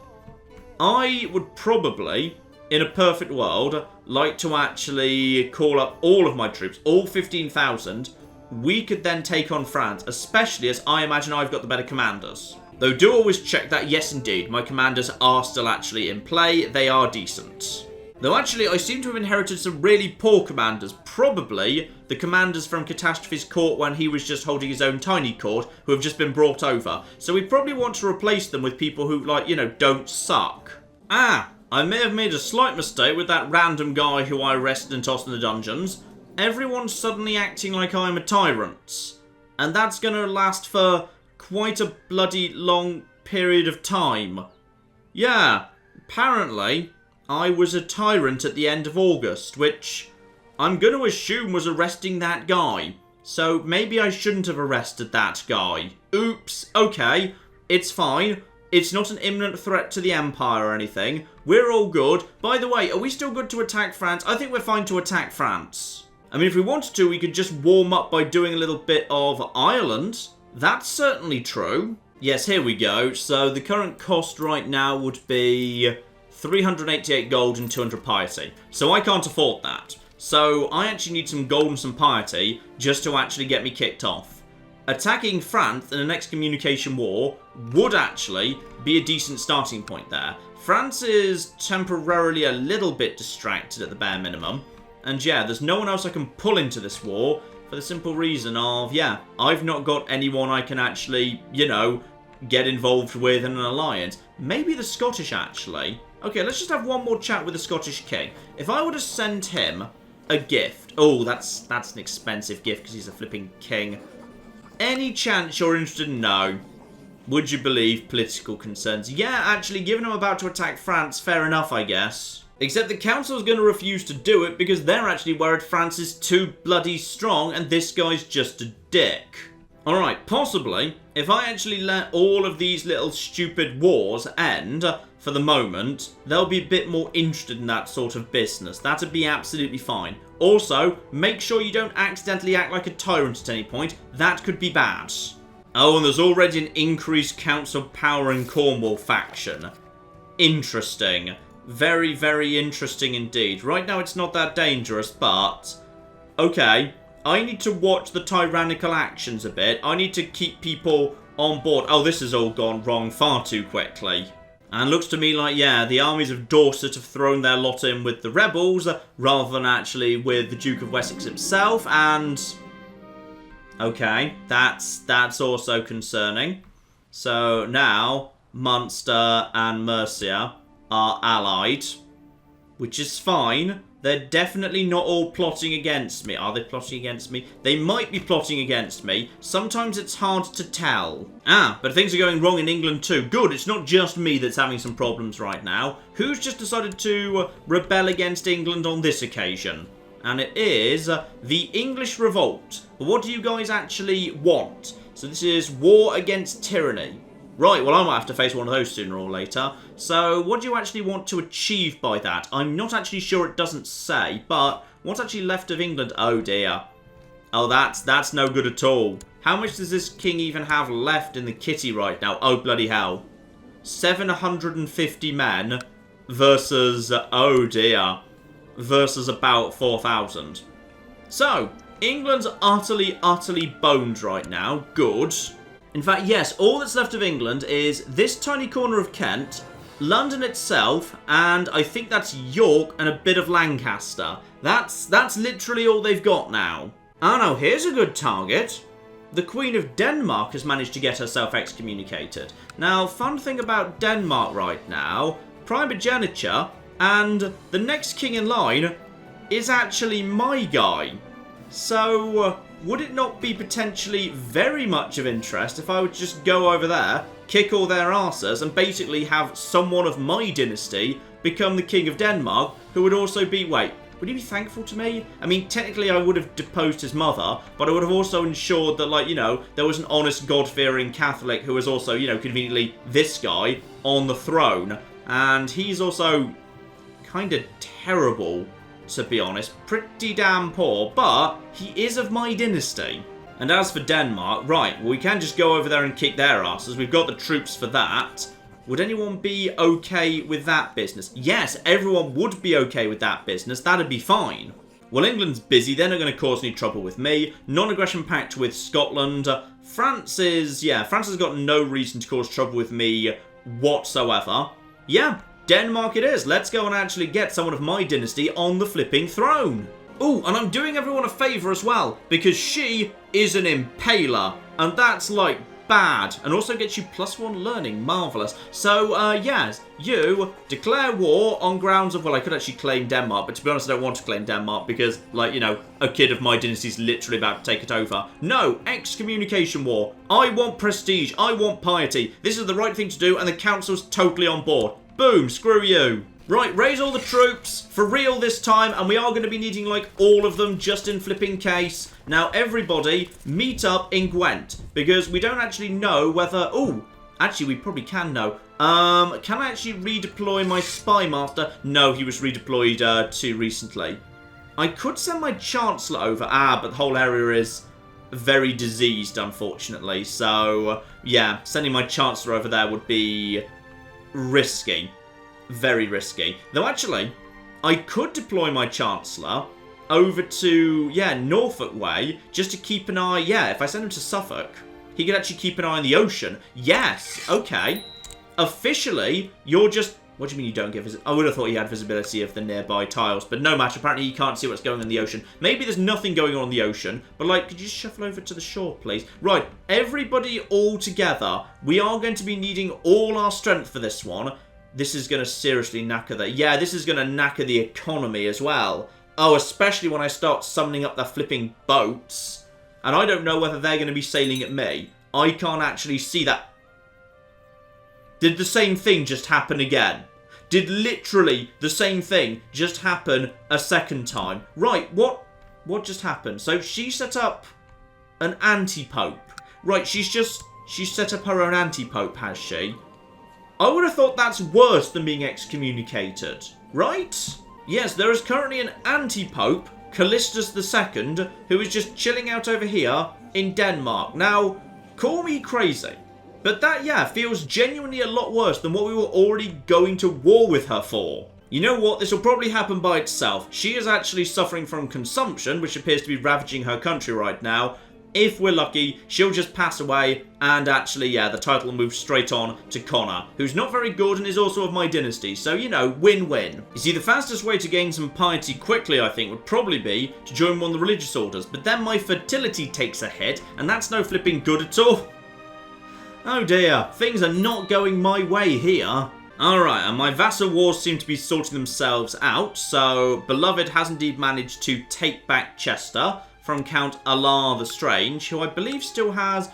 I would probably, in a perfect world, like to actually call up all of my troops, all 15,000. We could then take on France, especially as I imagine I've got the better commanders. Though do always check that, yes indeed, my commanders are still actually in play, they are decent. Though actually, I seem to have inherited some really poor commanders. Probably the commanders from Catastrophe's court when he was just holding his own tiny court, who have just been brought over. So we probably want to replace them with people who, like, you know, don't suck. Ah, I may have made a slight mistake with that random guy who I arrested and tossed in the dungeons. Everyone's suddenly acting like I'm a tyrant. And that's going to last for quite a bloody long period of time. Yeah, apparently I was a tyrant at the end of August, which I'm going to assume was arresting that guy. So maybe I shouldn't have arrested that guy. Oops, okay, it's fine. It's not an imminent threat to the Empire or anything. We're all good. By the way, are we still good to attack France? I think we're fine to attack France. I mean, if we wanted to, we could just warm up by doing a little bit of Ireland. That's certainly true. Yes, here we go. So the current cost right now would be 388 gold and 200 piety. So I can't afford that. So I actually need some gold and some piety just to actually get me kicked off. Attacking France in an excommunication war would actually be a decent starting point there. France is temporarily a little bit distracted at the bare minimum. And yeah, there's no one else I can pull into this war for the simple reason of, yeah, I've not got anyone I can actually, you know, get involved with in an alliance. Maybe the Scottish, actually. Okay, let's just have one more chat with the Scottish king. If I were to send him a gift... Oh, that's an expensive gift because he's a flipping king. Any chance you're interested in? No. Would you believe political concerns? Yeah, actually, given I'm about to attack France, fair enough, I guess. Except the council's going to refuse to do it because they're actually worried France is too bloody strong and this guy's just a dick. Alright, possibly, if I actually let all of these little stupid wars end, for the moment, they'll be a bit more interested in that sort of business. That'd be absolutely fine. Also, make sure you don't accidentally act like a tyrant at any point. That could be bad. Oh, and there's already an increased council power in Cornwall faction. Interesting. Very, very interesting indeed. Right now it's not that dangerous, but... Okay, I need to watch the tyrannical actions a bit. I need to keep people on board. Oh, this has all gone wrong far too quickly. And looks to me like, yeah, the armies of Dorset have thrown their lot in with the rebels, rather than actually with the Duke of Wessex himself, and... Okay, that's also concerning. So now, Munster and Mercia are allied, which is fine. They're definitely not all plotting against me. Are they plotting against me? They might be plotting against me. Sometimes it's hard to tell. Ah, but things are going wrong in England too. Good, it's not just me that's having some problems right now. Who's just decided to rebel against England on this occasion? And it is the English Revolt. What do you guys actually want? So this is war against tyranny. Right, well I might have to face one of those sooner or later. So what do you actually want to achieve by that? I'm not actually sure, it doesn't say, but what's actually left of England? Oh dear. Oh, that's no good at all. How much does this king even have left in the kitty right now? Oh, bloody hell. 750 men versus, oh dear, versus about 4,000. So, England's utterly, utterly boned right now. Good. In fact, yes, all that's left of England is this tiny corner of Kent, London itself, and I think that's York and a bit of Lancaster. That's literally all they've got now. Oh no, here's a good target. The Queen of Denmark has managed to get herself excommunicated. Now, fun thing about Denmark right now, primogeniture, and the next king in line is actually my guy. So, would it not be potentially very much of interest if I would just go over there, kick all their asses, and basically have someone of my dynasty become the King of Denmark, who would also be... Wait, would he be thankful to me? I mean, technically I would have deposed his mother, but I would have also ensured that, like, you know, there was an honest, God-fearing Catholic who was also, you know, conveniently this guy on the throne. And he's also kind of terrible, to be honest. Pretty damn poor, but he is of my dynasty. And as for Denmark, right, well, we can just go over there and kick their asses. We've got the troops for that. Would anyone be okay with that business? Yes, everyone would be okay with that business. That'd be fine. Well, England's busy. They're not going to cause any trouble with me. Non-aggression pact with Scotland. France has got no reason to cause trouble with me whatsoever. Yeah, Denmark it is. Let's go and actually get someone of my dynasty on the flipping throne. Ooh, and I'm doing everyone a favour as well, because she is an impaler, and that's, like, bad. And also gets you +1 learning. Marvellous. So, yes, you declare war on grounds of, well, I could actually claim Denmark, but to be honest, I don't want to claim Denmark because, like, you know, a kid of my dynasty is literally about to take it over. No, excommunication war. I want prestige. I want piety. This is the right thing to do, and the council's totally on board. Boom, screw you. Right, raise all the troops, for real this time, and we are going to be needing, like, all of them, just in flipping case. Now, everybody, meet up in Gwent, because we don't actually know whether... Ooh, actually, we probably can know. Can I actually redeploy my Spy Master? No, he was redeployed, too recently. I could send my Chancellor over, but the whole area is very diseased, unfortunately. So, yeah, sending my Chancellor over there would be risky. Very risky. Though actually, I could deploy my Chancellor over to, Norfolk way, just to keep an eye, if I send him to Suffolk, he could actually keep an eye on the ocean. Yes, okay. Officially, you're just... What do you mean you don't get visibility? I would have thought he had visibility of the nearby tiles, but no matter. Apparently you can't see what's going on in the ocean. Maybe there's nothing going on in the ocean, but, like, could you just shuffle over to the shore, please? Right, everybody all together. We are going to be needing all our strength for this one. This is going to seriously knacker the... Yeah, this is going to knacker the economy as well. Oh, especially when I start summoning up the flipping boats. And I don't know whether they're going to be sailing at me. I can't actually see that. Did the same thing just happen again? Did literally the same thing just happen a second time? Right, what just happened? So she set up an anti-pope. Right, she's set up her own anti-pope, has she? I would have thought that's worse than being excommunicated, right? Yes, there is currently an anti-pope, Callistus II, who is just chilling out over here in Denmark. Now, call me crazy, but that, feels genuinely a lot worse than what we were already going to war with her for. You know what? This will probably happen by itself. She is actually suffering from consumption, which appears to be ravaging her country right now. If we're lucky, she'll just pass away, and actually, the title will move straight on to Connor, who's not very good and is also of my dynasty, so, you know, win-win. You see, the fastest way to gain some piety quickly, I think, would probably be to join one of the religious orders, but then my fertility takes a hit, and that's no flipping good at all. Oh dear, things are not going my way here. Alright, and my vassal wars seem to be sorting themselves out, so Beloved has indeed managed to take back Chester from Count Alar the Strange, who I believe still has...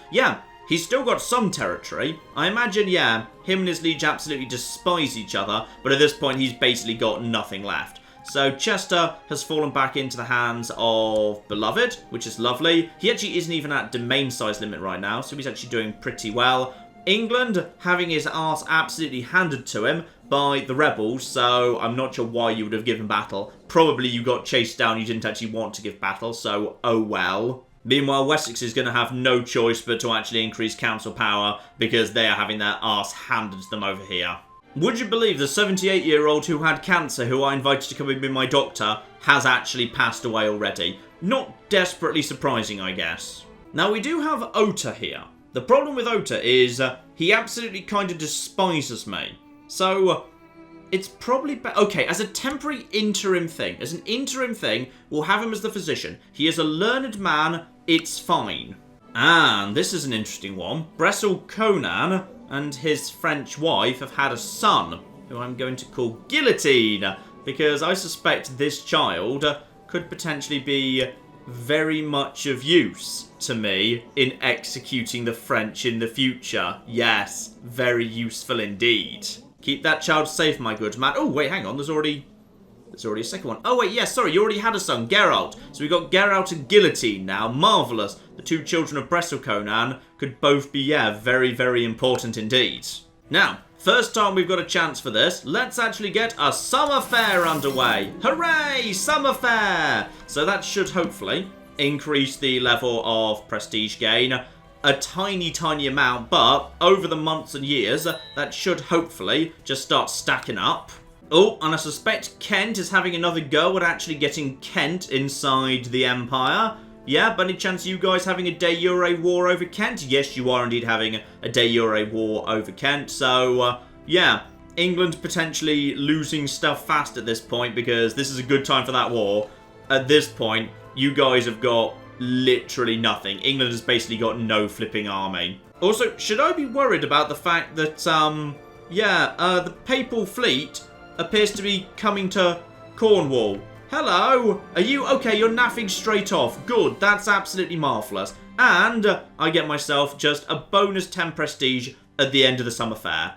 he's still got some territory. I imagine, him and his liege absolutely despise each other, but at this point he's basically got nothing left. So Chester has fallen back into the hands of Beloved, which is lovely. He actually isn't even at domain size limit right now, so he's actually doing pretty well. England having his arse absolutely handed to him by the rebels, so I'm not sure why you would have given battle. Probably you got chased down, you didn't actually want to give battle, so oh well. Meanwhile, Wessex is going to have no choice but to actually increase council power because they are having their arse handed to them over here. Would you believe the 78-year-old who had cancer, who I invited to come and be my doctor, has actually passed away already? Not desperately surprising, I guess. Now, we do have Ota here. The problem with Ota is he absolutely kind of despises me. So, it's probably... Okay, as a temporary interim thing. As an interim thing, we'll have him as the physician. He is a learned man. It's fine. And this is an interesting one. Vassal Conan and his French wife have had a son, who I'm going to call Guillotine, because I suspect this child could potentially be very much of use to me in executing the French in the future. Yes, very useful indeed. Keep that child safe, my good man. Oh, wait, hang on. There's already a second one. Oh, wait, yes, sorry. You already had a son, Geralt. So we've got Geralt and Guillotine now. Marvellous. The two children of Vassal Conan could both be, very, very important indeed. Now, first time we've got a chance for this, let's actually get a summer fair underway. Hooray! Summer fair! So that should hopefully increase the level of prestige gain a tiny, tiny amount, but over the months and years, that should hopefully just start stacking up. Oh, and I suspect Kent is having another go at actually getting Kent inside the Empire. Yeah, by any chance you guys having a de jure war over Kent? Yes, you are indeed having a de jure war over Kent. So, yeah, England potentially losing stuff fast at this point because this is a good time for that war. At this point, you guys have got literally nothing. England has basically got no flipping army. Also, should I be worried about the fact that, the Papal Fleet appears to be coming to Cornwall? Hello? Are you... Okay, you're naffing straight off. Good, that's absolutely marvellous. And I get myself just a bonus 10 prestige at the end of the summer fair.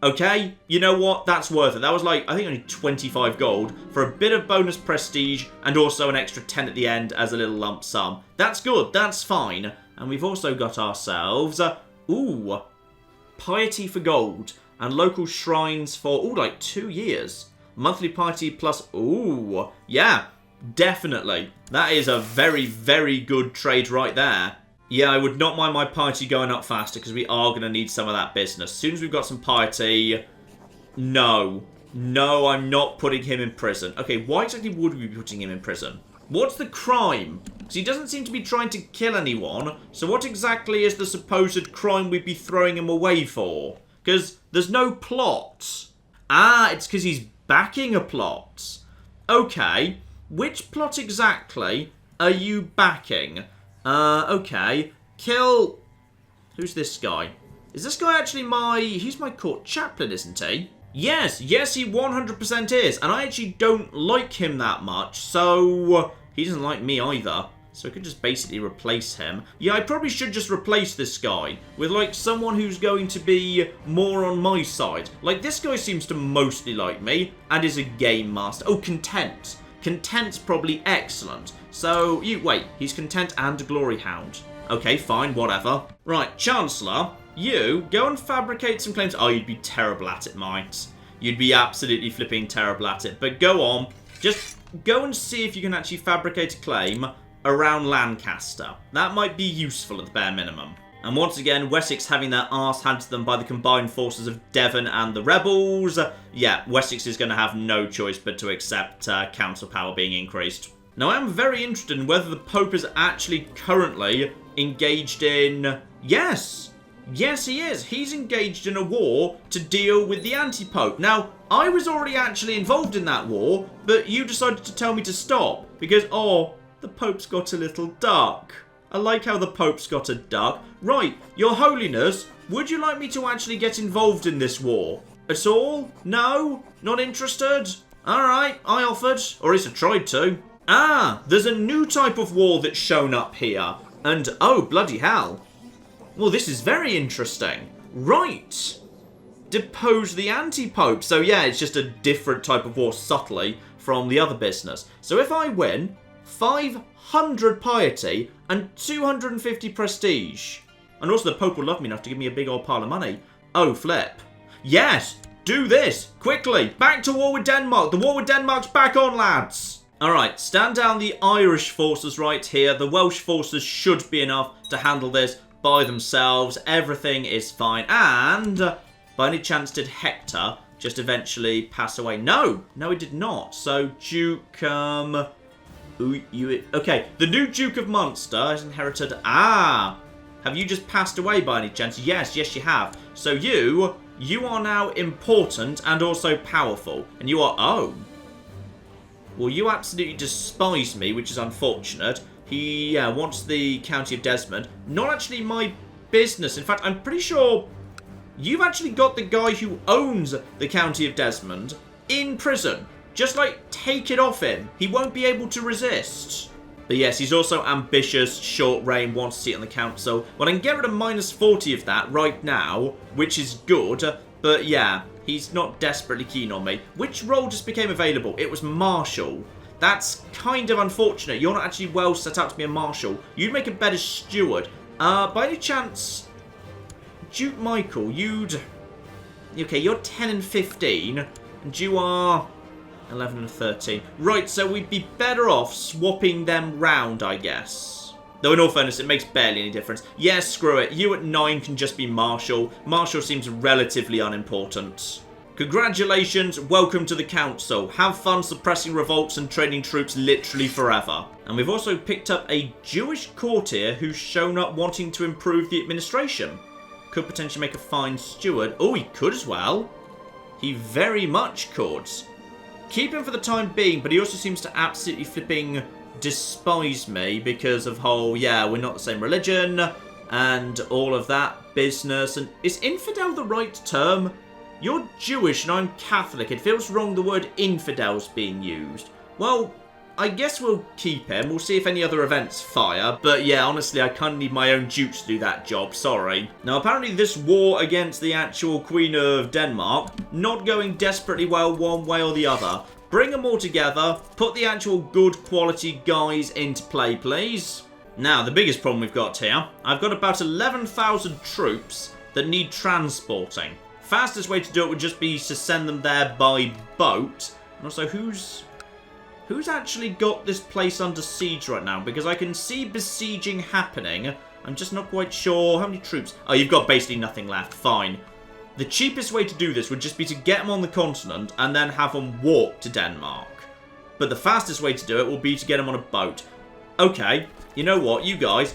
Okay, you know what? That's worth it. That was like, I think only 25 gold for a bit of bonus prestige and also an extra 10 at the end as a little lump sum. That's good, that's fine. And we've also got ourselves, piety for gold and local shrines for, like 2 years. Monthly piety plus, yeah, definitely. That is a very, very good trade right there. Yeah, I would not mind my piety going up faster because we are going to need some of that business. As soon as we've got some piety, no, I'm not putting him in prison. Okay, why exactly would we be putting him in prison? What's the crime? Because he doesn't seem to be trying to kill anyone. So what exactly is the supposed crime we'd be throwing him away for? Because there's no plot. It's because he's backing a plot. Okay, which plot exactly are you backing? Okay. Kill... Who's this guy? Is this guy actually he's my court chaplain, isn't he? Yes, he 100% is. And I actually don't like him that much, so... he doesn't like me either. So I could just basically replace him. Yeah, I probably should just replace this guy with, like, someone who's going to be more on my side. Like, this guy seems to mostly like me and is a game master. Oh, Content. Content's probably excellent. So, wait, he's Content and a Glory Hound. Okay, fine, whatever. Right, Chancellor, you go and fabricate some claims. Oh, you'd be terrible at it, mate. You'd be absolutely flipping terrible at it. But go on, just go and see if you can actually fabricate a claim around Lancaster. That might be useful at the bare minimum. And once again, Wessex having their arse handed to them by the combined forces of Devon and the rebels. Yeah, Wessex is going to have no choice but to accept council power being increased. Now, I am very interested in whether the Pope is actually currently engaged in... Yes, he is. He's engaged in a war to deal with the anti-Pope. Now, I was already actually involved in that war, but you decided to tell me to stop because, the Pope's got a little dark. I like how the Pope's got a duck. Right, Your Holiness, would you like me to actually get involved in this war? At all? No? Not interested? Alright, I offered. Or at least I tried to. There's a new type of war that's shown up here. And, oh, bloody hell. Well, this is very interesting. Right. Depose the anti-Pope. So, yeah, it's just a different type of war subtly from the other business. So if I win 500 piety and 250 prestige. And also the Pope will love me enough to give me a big old pile of money. Oh, flip. Yes, do this. Quickly. Back to war with Denmark. The war with Denmark's back on, lads. Alright, stand down the Irish forces right here. The Welsh forces should be enough to handle this by themselves. Everything is fine. And, by any chance, did Hector just eventually pass away? No, he did not. So, Duke, okay, the new Duke of Munster has inherited... have you just passed away by any chance? Yes, you have. So you are now important and also powerful. And you are... Well, you absolutely despise me, which is unfortunate. He wants the County of Desmond. Not actually my business. In fact, I'm pretty sure you've actually got the guy who owns the County of Desmond in prison. Just, take it off him. He won't be able to resist. But yes, he's also ambitious, short reign, wants a seat on the council. Well, I can get rid of -40 of that right now, which is good. But yeah, he's not desperately keen on me. Which role just became available? It was Marshal. That's kind of unfortunate. You're not actually well set up to be a Marshal. You'd make a better steward. By any chance, Duke Michael, okay, you're 10 and 15, and you are 11 and 13. Right, so we'd be better off swapping them round, I guess. Though in all fairness, it makes barely any difference. Yes, screw it. You at 9 can just be Marshal. Marshal seems relatively unimportant. Congratulations, welcome to the council. Have fun suppressing revolts and training troops literally forever. And we've also picked up a Jewish courtier who's shown up wanting to improve the administration. Could potentially make a fine steward. Oh, he could as well. He very much could. Keep him for the time being, but he also seems to absolutely flipping despise me because of whole, yeah, we're not the same religion and all of that business. And is infidel the right term? You're Jewish and I'm Catholic. It feels wrong the word infidel's being used. Well, I guess we'll keep him. We'll see if any other events fire. But yeah, honestly, I kind of need my own dukes to do that job. Sorry. Now, apparently this war against the actual Queen of Denmark, not going desperately well one way or the other. Bring them all together. Put the actual good quality guys into play, please. Now, the biggest problem we've got here. I've got about 11,000 troops that need transporting. Fastest way to do it would just be to send them there by boat. And also, who's actually got this place under siege right now? Because I can see besieging happening. I'm just not quite sure. How many troops? Oh, you've got basically nothing left. Fine. The cheapest way to do this would just be to get them on the continent and then have them walk to Denmark. But the fastest way to do it will be to get them on a boat. Okay, you know what? You guys,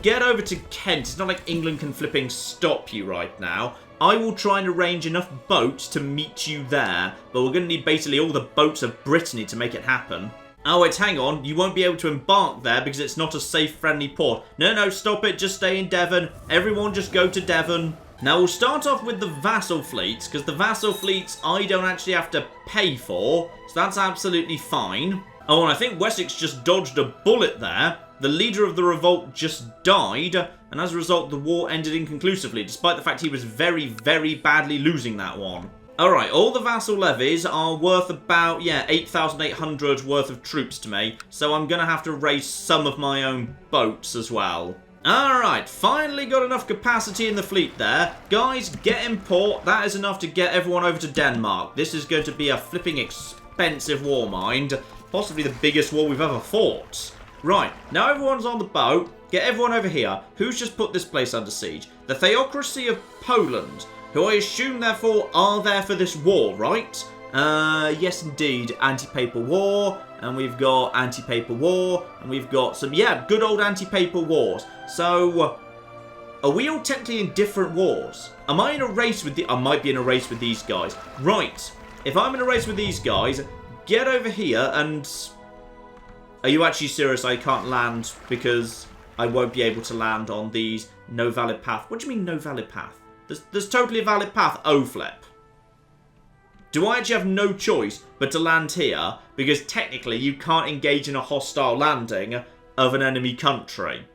get over to Kent. It's not like England can flipping stop you right now. I will try and arrange enough boats to meet you there, but we're going to need basically all the boats of Brittany to make it happen. Oh wait, hang on, you won't be able to embark there because it's not a safe, friendly port. No, stop it, just stay in Devon. Everyone just go to Devon. Now we'll start off with the Vassal Fleets, because the Vassal Fleets I don't actually have to pay for, so that's absolutely fine. Oh, and I think Wessex just dodged a bullet there. The leader of the revolt just died, and as a result, the war ended inconclusively, despite the fact he was very, very badly losing that one. Alright, all the vassal levies are worth about, 8,800 worth of troops to me, so I'm going to have to raise some of my own boats as well. Alright, finally got enough capacity in the fleet there. Guys, get in port. That is enough to get everyone over to Denmark. This is going to be a flipping expensive war, mind. Possibly the biggest war we've ever fought. Right, now everyone's on the boat. Get everyone over here. Who's just put this place under siege? The Theocracy of Poland, who I assume, therefore, are there for this war, right? Yes, indeed. Anti-Papal War, and we've got Anti-Papal War, and we've got some, good old Anti-Papal Wars. So, are we all technically in different wars? Am I in a race with I might be in a race with these guys. Right, if I'm in a race with these guys, get over here and... Are you actually serious? I can't land because I won't be able to land on these no valid path. What do you mean no valid path? There's totally a valid path. Oh, flip. Do I actually have no choice but to land here? Because technically you can't engage in a hostile landing of an enemy country.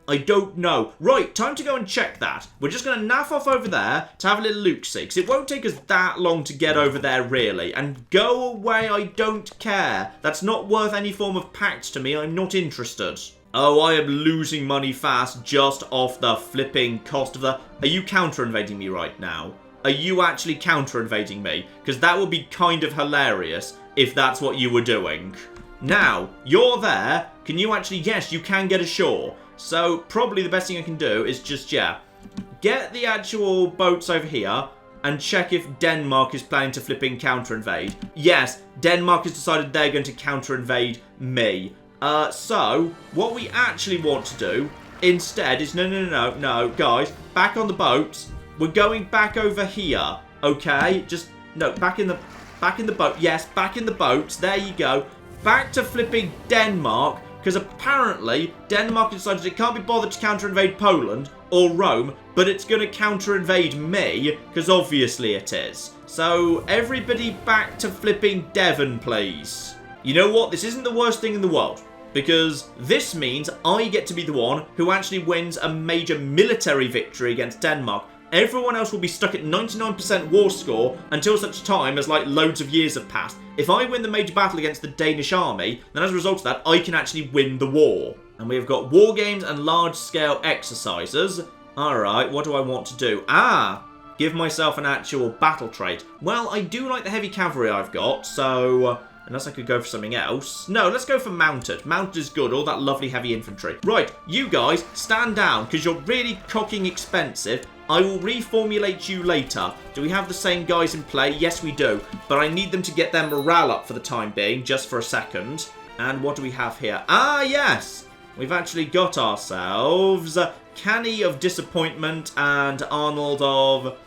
I don't know. Right, time to go and check that. We're just going to naff off over there to have a little look-see, because it won't take us that long to get over there, really. And go away, I don't care. That's not worth any form of pact to me. I'm not interested. Oh, I am losing money fast just off the flipping cost of the... Are you counter-invading me right now? Are you actually counter-invading me? Because that would be kind of hilarious if that's what you were doing. Now, you're there. Can you actually... Yes, you can get ashore. So, probably the best thing I can do is just, get the actual boats over here and check if Denmark is planning to flipping counter-invade. Yes, Denmark has decided they're going to counter-invade me. So, what we actually want to do instead is, no, guys, back on the boats. We're going back over here, okay? Just, no, back in the boat. Yes, back in the boats. There you go. Back to flipping Denmark. Because apparently, Denmark decided it can't be bothered to counter-invade Poland or Rome, but it's going to counter-invade me, because obviously it is. So, everybody back to flipping Devon, please. You know what? This isn't the worst thing in the world, because this means I get to be the one who actually wins a major military victory against Denmark. Everyone else will be stuck at 99% war score until such time as, loads of years have passed. If I win the major battle against the Danish army, then as a result of that, I can actually win the war. And we have got war games and large-scale exercises. Alright, what do I want to do? Give myself an actual battle trait. Well, I do like the heavy cavalry I've got, so... Unless I could go for something else. No, let's go for mounted. Mounted is good, all that lovely heavy infantry. Right, you guys, stand down, because you're really cocking expensive. I will reformulate you later. Do we have the same guys in play? Yes, we do. But I need them to get their morale up for the time being, just for a second. And what do we have here? Ah, yes! We've actually got ourselves Canny of Disappointment and Arnold of...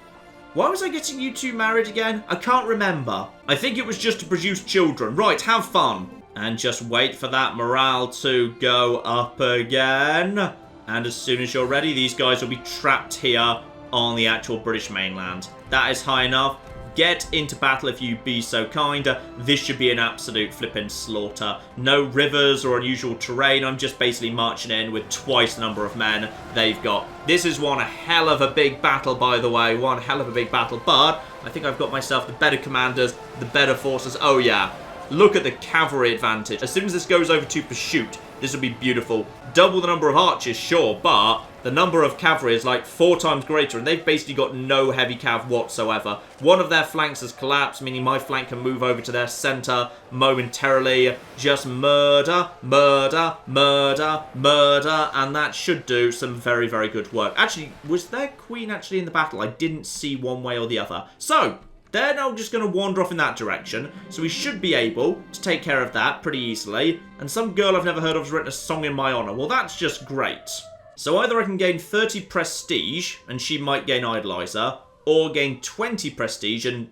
Why was I getting you two married again? I can't remember. I think it was just to produce children. Right, have fun. And just wait for that morale to go up again. And as soon as you're ready, these guys will be trapped here on the actual British mainland. That is high enough. Get into battle if you be so kind. This should be an absolute flippin' slaughter. No rivers or unusual terrain. I'm just basically marching in with twice the number of men they've got. This is one hell of a big battle, by the way. One hell of a big battle. But I think I've got myself the better commanders, the better forces. Oh, yeah. Look at the cavalry advantage. As soon as this goes over to pursuit, this will be beautiful. Double the number of archers, sure, but the number of cavalry is like 4 times greater, and they've basically got no heavy cav whatsoever. One of their flanks has collapsed, meaning my flank can move over to their centre momentarily. Just murder, murder, murder, murder, and that should do some very, very good work. Actually, was their queen actually in the battle? I didn't see one way or the other. So, they're now just going to wander off in that direction, so we should be able to take care of that pretty easily. And some girl I've never heard of has written a song in my honour. Well, that's just great. So either I can gain 30 prestige, and she might gain Idolizer, or gain 20 prestige, and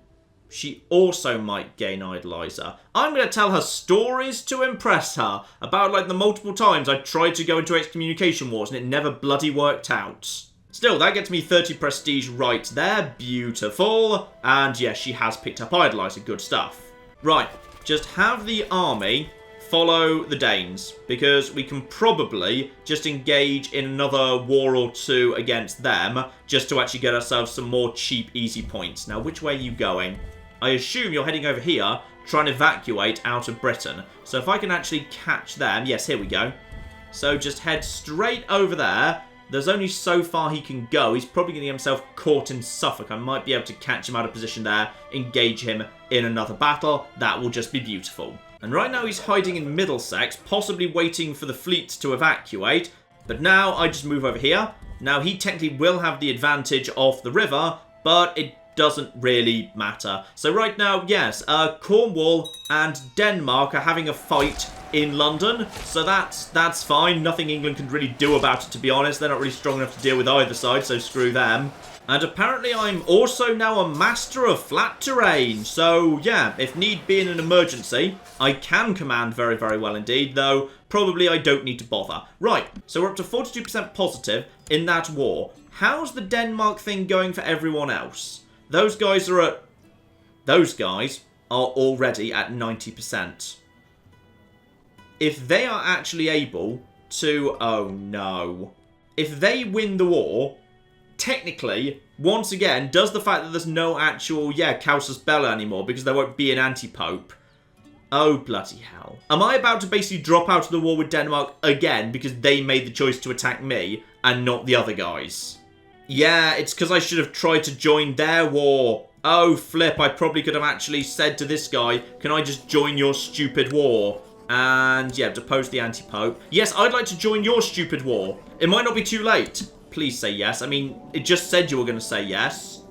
she also might gain Idolizer. I'm going to tell her stories to impress her, about like the multiple times I tried to go into excommunication wars, and it never bloody worked out. Still, that gets me 30 prestige right there. Beautiful. And yes, she has picked up Idolizer. Good stuff. Right, just have the army follow the Danes, because we can probably just engage in another war or two against them, just to actually get ourselves some more cheap, easy points. Now, which way are you going? I assume you're heading over here, trying to evacuate out of Britain. So if I can actually catch them... Yes, here we go. So just head straight over there. There's only so far he can go. He's probably going to get himself caught in Suffolk. I might be able to catch him out of position there, engage him in another battle. That will just be beautiful. And right now he's hiding in Middlesex, possibly waiting for the fleets to evacuate. But now I just move over here. Now he technically will have the advantage of the river, but it doesn't really matter. So right now, yes, Cornwall and Denmark are having a fight in London, so that's fine. Nothing England can really do about it, to be honest. They're not really strong enough to deal with either side, so screw them. And apparently I'm also now a master of flat terrain, so yeah, if need be in an emergency, I can command very, very well indeed, though probably I don't need to bother. Right, so we're up to 42% positive in that war. How's the Denmark thing going for everyone else? Those guys are already at 90%. If they are actually able to... Oh, no. If they win the war, technically, once again, does the fact that there's no actual, Casus Belli anymore, because there won't be an anti-pope. Oh, bloody hell. Am I about to basically drop out of the war with Denmark again, because they made the choice to attack me, and not the other guys? Yeah, it's because I should have tried to join their war. Oh, flip, I probably could have actually said to this guy, can I just join your stupid war? And, yeah, depose the anti-pope. Yes, I'd like to join your stupid war. It might not be too late. Please say yes. I mean, it just said you were going to say yes.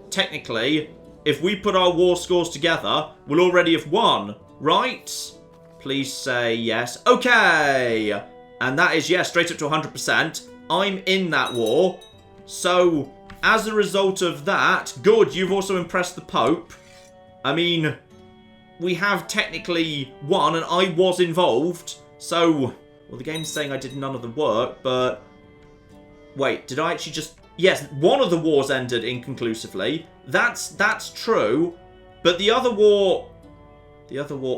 Technically, if we put our war scores together, we'll already have won, right? Please say yes. Okay! And that is, yes, straight up to 100%. I'm in that war. So, as a result of that, good, you've also impressed the Pope. I mean, we have technically won, and I was involved. So, well, the game's saying I did none of the work, but... Wait, did I actually just... Yes, one of the wars ended inconclusively. That's true. But the other war...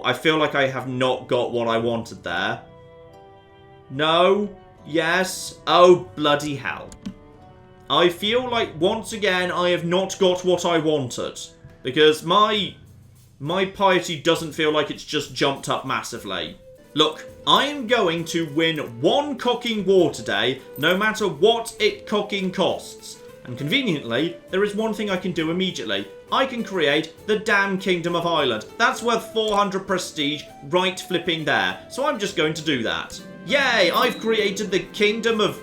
I feel like I have not got what I wanted there. No. Yes. Oh, bloody hell. I feel like, once again, I have not got what I wanted. Because my piety doesn't feel like it's just jumped up massively. Look, I am going to win one cocking war today, no matter what it cocking costs. And conveniently, there is one thing I can do immediately. I can create the damn Kingdom of Ireland. That's worth 400 prestige right flipping there. So I'm just going to do that. Yay, I've created the Kingdom of...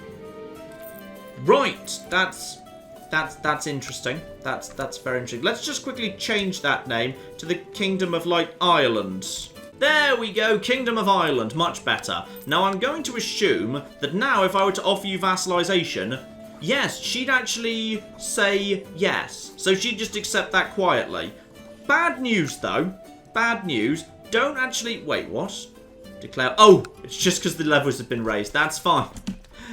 Right, that's That's interesting. That's very interesting. Let's just quickly change that name to the Kingdom of, like, Ireland. There we go, Kingdom of Ireland. Much better. Now, I'm going to assume that now if I were to offer you vassalization, yes, she'd actually say yes. So she'd just accept that quietly. Bad news, though. Bad news. Don't actually... Wait, what? Declare... Oh, it's just because the levels have been raised. That's fine.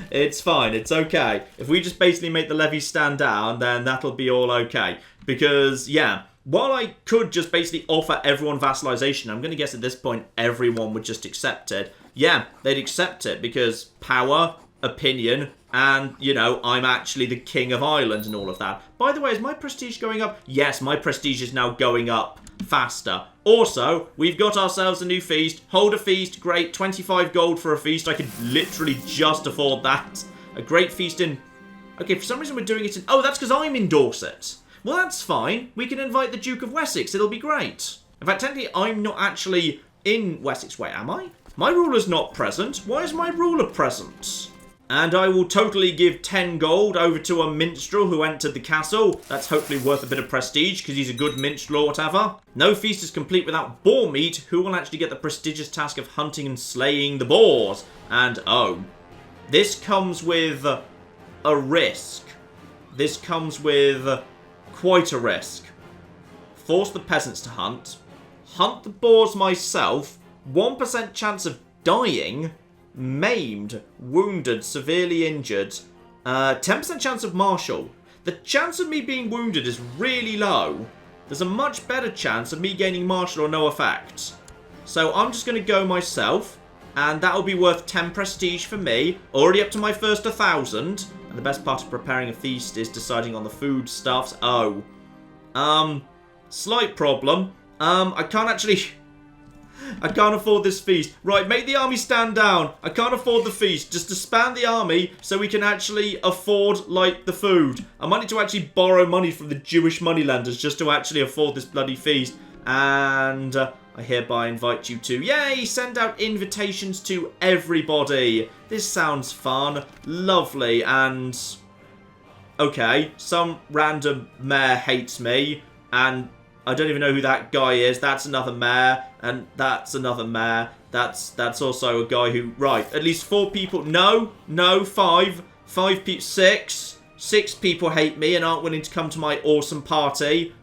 It's fine. It's okay. If we just basically make the levies stand down, then that'll be all okay. Because, yeah, while I could just basically offer everyone vassalization, I'm going to guess at this point everyone would just accept it. Yeah, they'd accept it because power, opinion, and, you know, I'm actually the King of Ireland and all of that. By the way, is my prestige going up? Yes, my prestige is now going up faster. Also, we've got ourselves a new feast. Hold a feast. Great. 25 gold for a feast. I could literally just afford that. A great feast in... Okay, for some reason we're doing it in... Oh, that's because I'm in Dorset. Well, that's fine. We can invite the Duke of Wessex. It'll be great. In fact, technically, I'm not actually in Wessex. Wait, am I? My ruler's not present. Why is my ruler present? And I will totally give 10 gold over to a minstrel who entered the castle. That's hopefully worth a bit of prestige because he's a good minstrel or whatever. No feast is complete without boar meat. Who will actually get the prestigious task of hunting and slaying the boars? And, oh, this comes with a risk. This comes with quite a risk. Force the peasants to hunt. Hunt the boars myself. 1% chance of dying. Maimed, wounded, severely injured. 10% chance of martial. The chance of me being wounded is really low. There's a much better chance of me gaining martial or no effect. So I'm just going to go myself. And that'll be worth 10 prestige for me. Already up to my first 1,000. And the best part of preparing a feast is deciding on the foodstuffs. Oh. Slight problem. I can't actually... I can't afford this feast. Right, make the army stand down. I can't afford the feast. Just disband the army so we can actually afford, like, the food. I might need to actually borrow money from the Jewish moneylenders just to actually afford this bloody feast. And I hereby invite you to, yay, send out invitations to everybody. This sounds fun. Lovely. And, okay, some random mayor hates me. And I don't even know who that guy is. That's another mayor. And that's another mayor. That's also a guy who... Right, at least 4 people... No, 5. 5 people... 6. 6 people hate me and aren't willing to come to my awesome party.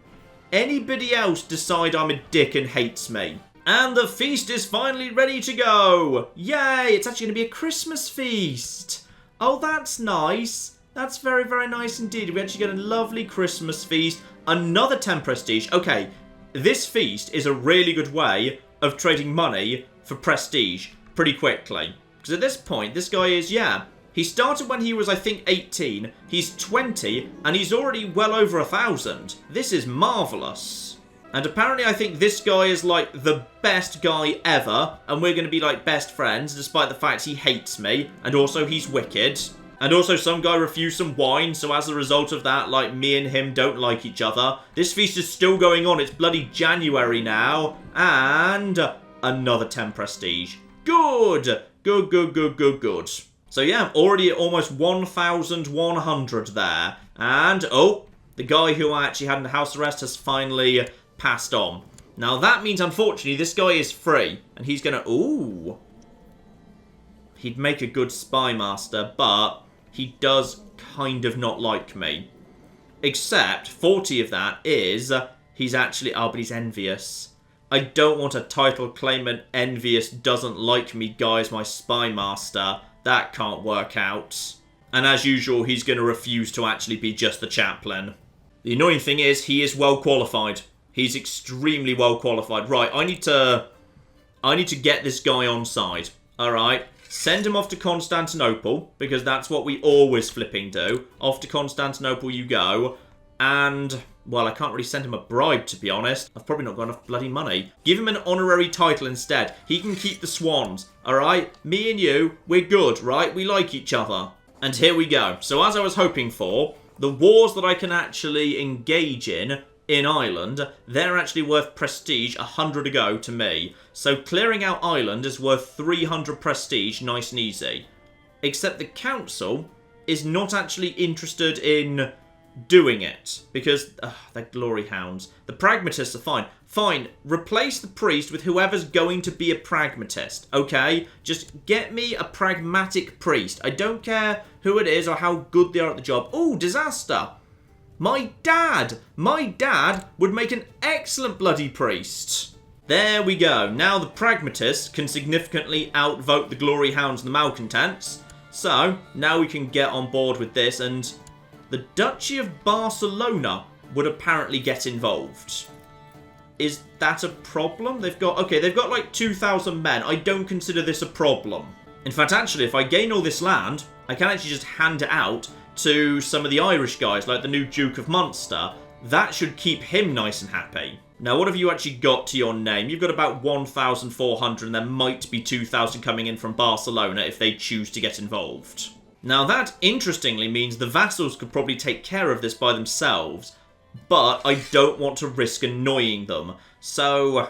Anybody else decide I'm a dick and hates me? And the feast is finally ready to go. Yay, it's actually going to be a Christmas feast. Oh, that's nice. That's very, very nice indeed. We actually get a lovely Christmas feast. Another 10 prestige. Okay, this feast is a really good way of trading money for prestige pretty quickly. Because at this point, this guy is, yeah, he started when he was, I think, 18. He's 20, and he's already well over 1,000. This is marvellous. And apparently I think this guy is, like, the best guy ever, and we're going to be, like, best friends, despite the fact he hates me, and also he's wicked. And also some guy refused some wine, so as a result of that, like, me and him don't like each other. This feast is still going on. It's bloody January now. And another 10 prestige. Good. Good. So yeah, already at almost 1,100 there. And, oh, the guy who I actually had in house arrest has finally passed on. Now that means, unfortunately, this guy is free. And he's gonna, ooh. He'd make a good spy master, but he does kind of not like me. Except 40 of that is he's actually... Oh, but he's envious. I don't want a title claimant envious doesn't like me guy as my spy master. That can't work out. And as usual, he's going to refuse to actually be just the chaplain. The annoying thing is he is well qualified. He's extremely well qualified. Right, I need to get this guy on side. Alright. Send him off to Constantinople, because that's what we always flipping do. Off to Constantinople you go. And, well, I can't really send him a bribe, to be honest. I've probably not got enough bloody money. Give him an honorary title instead. He can keep the swans, alright? Me and you, we're good, right? We like each other. And here we go. So as I was hoping for, the wars that I can actually engage in Ireland, they're actually worth prestige 100 a go to me. So clearing out Ireland is worth 300 prestige, nice and easy. Except the council is not actually interested in doing it. Because, they're glory hounds. The pragmatists are fine. Fine, replace the priest with whoever's going to be a pragmatist, okay? Just get me a pragmatic priest. I don't care who it is or how good they are at the job. Oh, disaster. My dad would make an excellent bloody priest. There we go. Now the pragmatists can significantly outvote the glory hounds and the malcontents. So, now we can get on board with this, and the Duchy of Barcelona would apparently get involved. Is that a problem? They've got like 2,000 men. I don't consider this a problem. In fact, actually, if I gain all this land, I can actually just hand it out to some of the Irish guys, like the new Duke of Munster. That should keep him nice and happy. Now, what have you actually got to your name? You've got about 1,400, and there might be 2,000 coming in from Barcelona if they choose to get involved. Now, that, interestingly, means the vassals could probably take care of this by themselves, but I don't want to risk annoying them. So,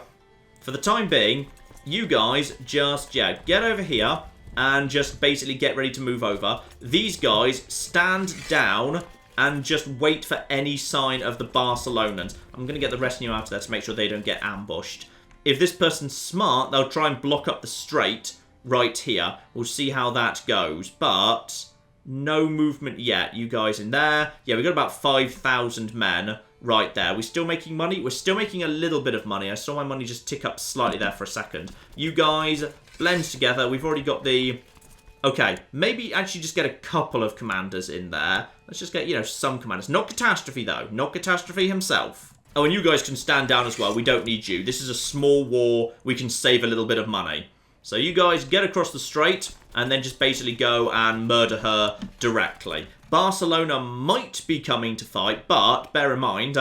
for the time being, you guys just, get over here and just basically get ready to move over. These guys stand down and just wait for any sign of the Barcelonans. I'm going to get the retinue out of there to make sure they don't get ambushed. If this person's smart, they'll try and block up the strait right here. We'll see how that goes, but no movement yet. You guys in there. Yeah, we've got about 5,000 men right there. We're still making money. We're still making a little bit of money. I saw my money just tick up slightly there for a second. You guys blend together. We've already got the... Okay, maybe actually just get a couple of commanders in there. Let's just get, some commanders. Not Catastrophe, though. Not Catastrophe himself. Oh, and you guys can stand down as well. We don't need you. This is a small war. We can save a little bit of money. So you guys get across the strait and then just basically go and murder her directly. Barcelona might be coming to fight, but bear in mind,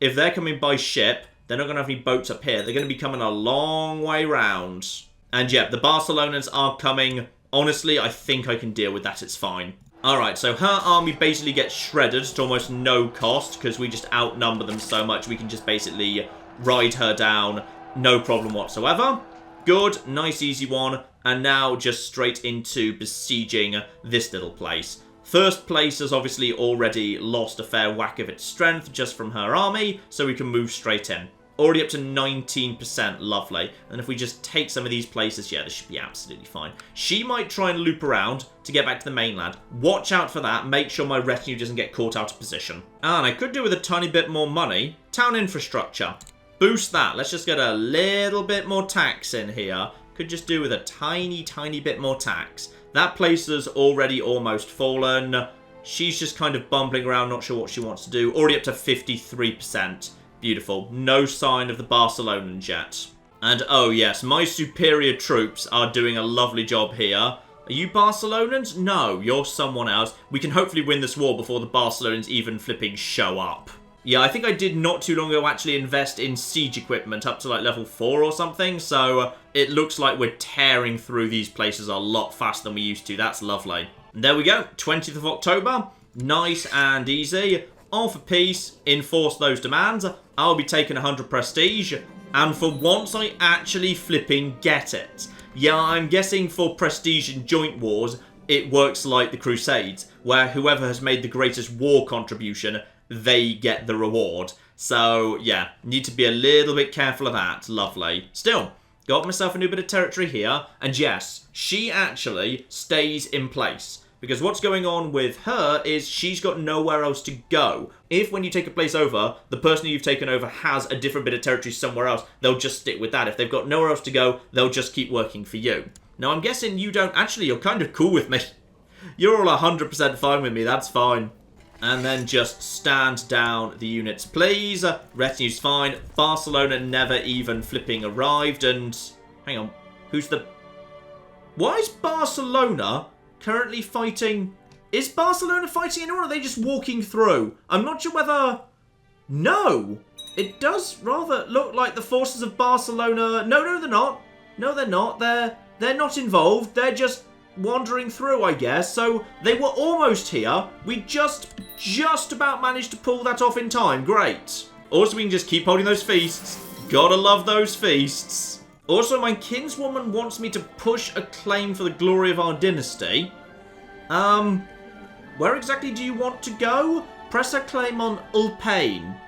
if they're coming by ship, they're not going to have any boats up here. They're going to be coming a long way round. And yeah, the Barcelonans are coming. Honestly, I think I can deal with that. It's fine. Alright, so her army basically gets shredded to almost no cost because we just outnumber them so much. We can just basically ride her down, no problem whatsoever. Good, nice easy one. And now just straight into besieging this little place. First place has obviously already lost a fair whack of its strength just from her army, so we can move straight in. Already up to 19%, lovely. And if we just take some of these places, yeah, this should be absolutely fine. She might try and loop around to get back to the mainland. Watch out for that. Make sure my retinue doesn't get caught out of position. And I could do with a tiny bit more money. Town infrastructure. Boost that. Let's just get a little bit more tax in here. Could just do with a tiny, tiny bit more tax. That place has already almost fallen. She's just kind of bumbling around, not sure what she wants to do. Already up to 53%. Beautiful. No sign of the Barcelonans yet. And oh yes, my superior troops are doing a lovely job here. Are you Barcelonans? No, you're someone else. We can hopefully win this war before the Barcelonans even flipping show up. Yeah, I think I did not too long ago actually invest in siege equipment up to like level 4 or something. So it looks like we're tearing through these places a lot faster than we used to. That's lovely. And there we go. 20th of October. Nice and easy. All for peace. Enforce those demands. I'll be taking 100 prestige. And for once, I actually flipping get it. Yeah, I'm guessing for prestige in joint wars, it works like the Crusades, where whoever has made the greatest war contribution, they get the reward. So, yeah, need to be a little bit careful of that. Lovely. Still, got myself a new bit of territory here. And yes, she actually stays in place. Because what's going on with her is she's got nowhere else to go. If when you take a place over, the person you've taken over has a different bit of territory somewhere else, they'll just stick with that. If they've got nowhere else to go, they'll just keep working for you. Now, I'm guessing you don't... Actually, you're kind of cool with me. You're all 100% fine with me. That's fine. And then just stand down the units, please. Retinue's fine. Barcelona never even flipping arrived. And... Hang on. Who's the... Why is Barcelona... currently fighting... Is Barcelona fighting anyone, or are they just walking through? I'm not sure whether... No! It does rather look like the forces of Barcelona... No, they're not. No, they're not. They're not involved. They're just wandering through, I guess. So, they were almost here. We just about managed to pull that off in time. Great. Also, we can just keep holding those feasts. Gotta love those feasts. Also, my kinswoman wants me to push a claim for the glory of our dynasty. Where exactly do you want to go? Press a claim on Ulpain.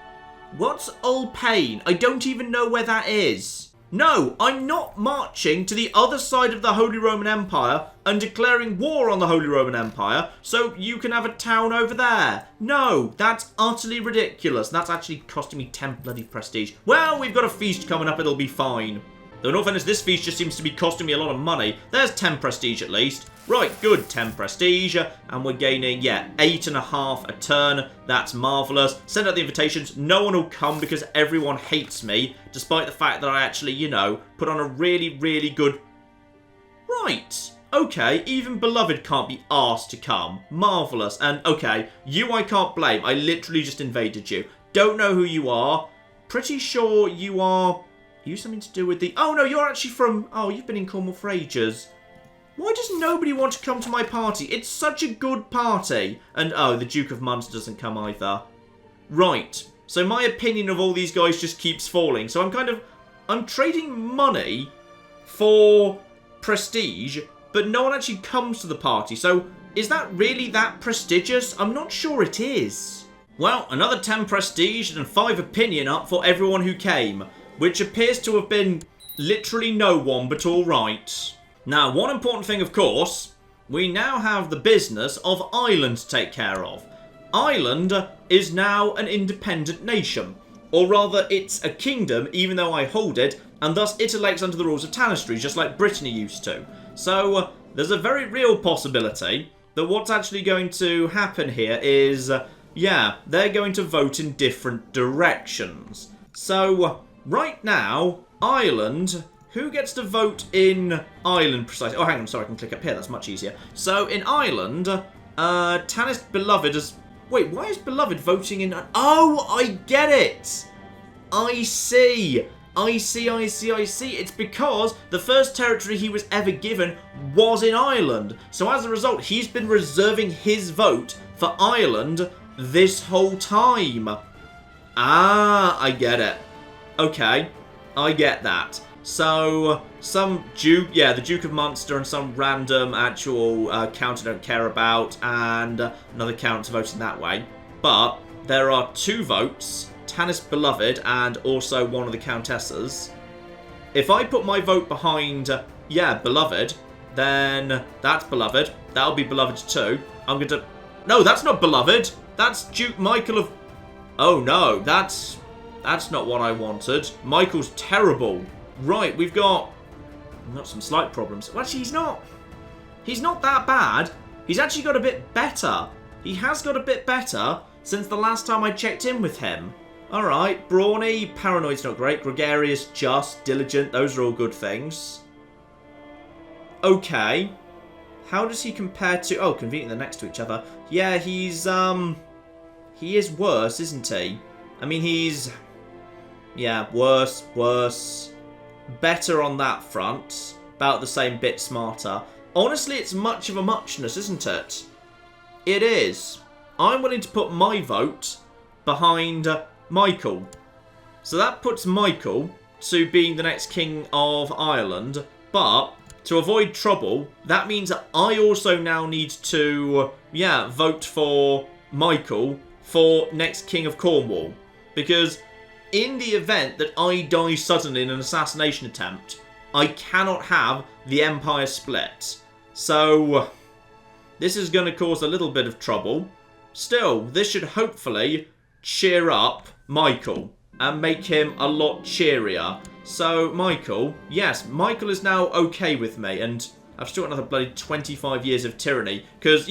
What's Ulpain? I don't even know where that is. No, I'm not marching to the other side of the Holy Roman Empire and declaring war on the Holy Roman Empire so you can have a town over there. No, that's utterly ridiculous. That's actually costing me 10 bloody prestige. Well, we've got a feast coming up, it'll be fine. Though in all fairness, this feast just seems to be costing me a lot of money. There's 10 prestige at least. Right, good, 10 prestige. And we're gaining, 8.5 a turn. That's marvellous. Send out the invitations. No one will come because everyone hates me. Despite the fact that I actually, put on a really, really good... Right. Okay, even Beloved can't be asked to come. Marvellous. And, okay, you I can't blame. I literally just invaded you. Don't know who you are. Pretty sure you are... You something to do with the... Oh, no, you're actually from... Oh, you've been in Cornwall for ages. Why does nobody want to come to my party? It's such a good party. And, oh, the Duke of Munster doesn't come either. Right. So my opinion of all these guys just keeps falling. So I'm trading money for prestige, but no one actually comes to the party. So is that really that prestigious? I'm not sure it is. Well, another 10 prestige and 5 opinion up for everyone who came, which appears to have been literally no one, but all right. Now, one important thing, of course, we now have the business of Ireland to take care of. Ireland is now an independent nation, or rather, it's a kingdom, even though I hold it, and thus it elects under the rules of tanistry, just like Brittany used to. So, there's a very real possibility that what's actually going to happen here is, they're going to vote in different directions. So, right now, Ireland... Who gets to vote in Ireland precisely? Oh, hang on, sorry, I can click up here. That's much easier. So, in Ireland, Tanist Beloved is... Wait, why is Beloved voting in... Oh, I get it! I see. It's because the first territory he was ever given was in Ireland. So, as a result, he's been reserving his vote for Ireland this whole time. Ah, I get it. Okay, I get that. So, some Duke, the Duke of Munster and some random actual count I don't care about, and another count voting that way. But there are 2 votes, Tanist Beloved and also one of the countesses. If I put my vote behind, Beloved, then that's Beloved. That'll be Beloved too. I'm going to... No, that's not Beloved. That's Duke Michael of... Oh no, that's not what I wanted. Michael's terrible. Right, we've got some slight problems. Well, actually, he's not that bad. He's actually got a bit better. He has got a bit better since the last time I checked in with him. Alright, brawny, paranoid's not great, gregarious, just, diligent, those are all good things. Okay. How does he compare to... Oh, convenient, they're next to each other. Yeah, he's, he is worse, isn't he? I mean, he's... Yeah, worse. Better on that front. About the same, bit smarter. Honestly, it's much of a muchness, isn't it? It is. I'm willing to put my vote behind Michael. So that puts Michael to being the next king of Ireland. But to avoid trouble, that means that I also now need to, vote for Michael for next king of Cornwall. Because... in the event that I die suddenly in an assassination attempt, I cannot have the Empire split. So, this is going to cause a little bit of trouble. Still, this should hopefully cheer up Michael and make him a lot cheerier. So, Michael, yes, Michael is now okay with me, and I've still got another bloody 25 years of tyranny, because,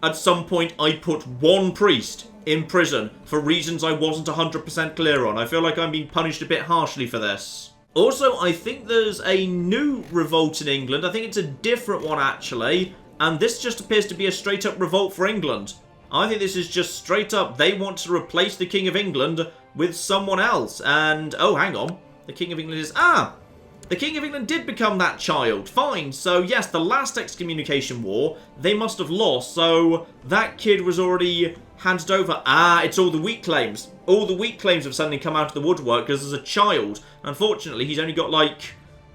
at some point I put one priest in prison for reasons I wasn't 100% clear on. I feel like I'm being punished a bit harshly for this. Also, I think there's a new revolt in England. I think it's a different one, actually. And this just appears to be a straight-up revolt for England. I think this is just straight up, they want to replace the King of England with someone else. And, oh, hang on. The King of England is... the King of England did become that child. Fine. So, yes, the last excommunication war, they must have lost. So, that kid was already... handed over. It's all the weak claims. All the weak claims have suddenly come out of the woodwork because as a child, unfortunately, he's only got like,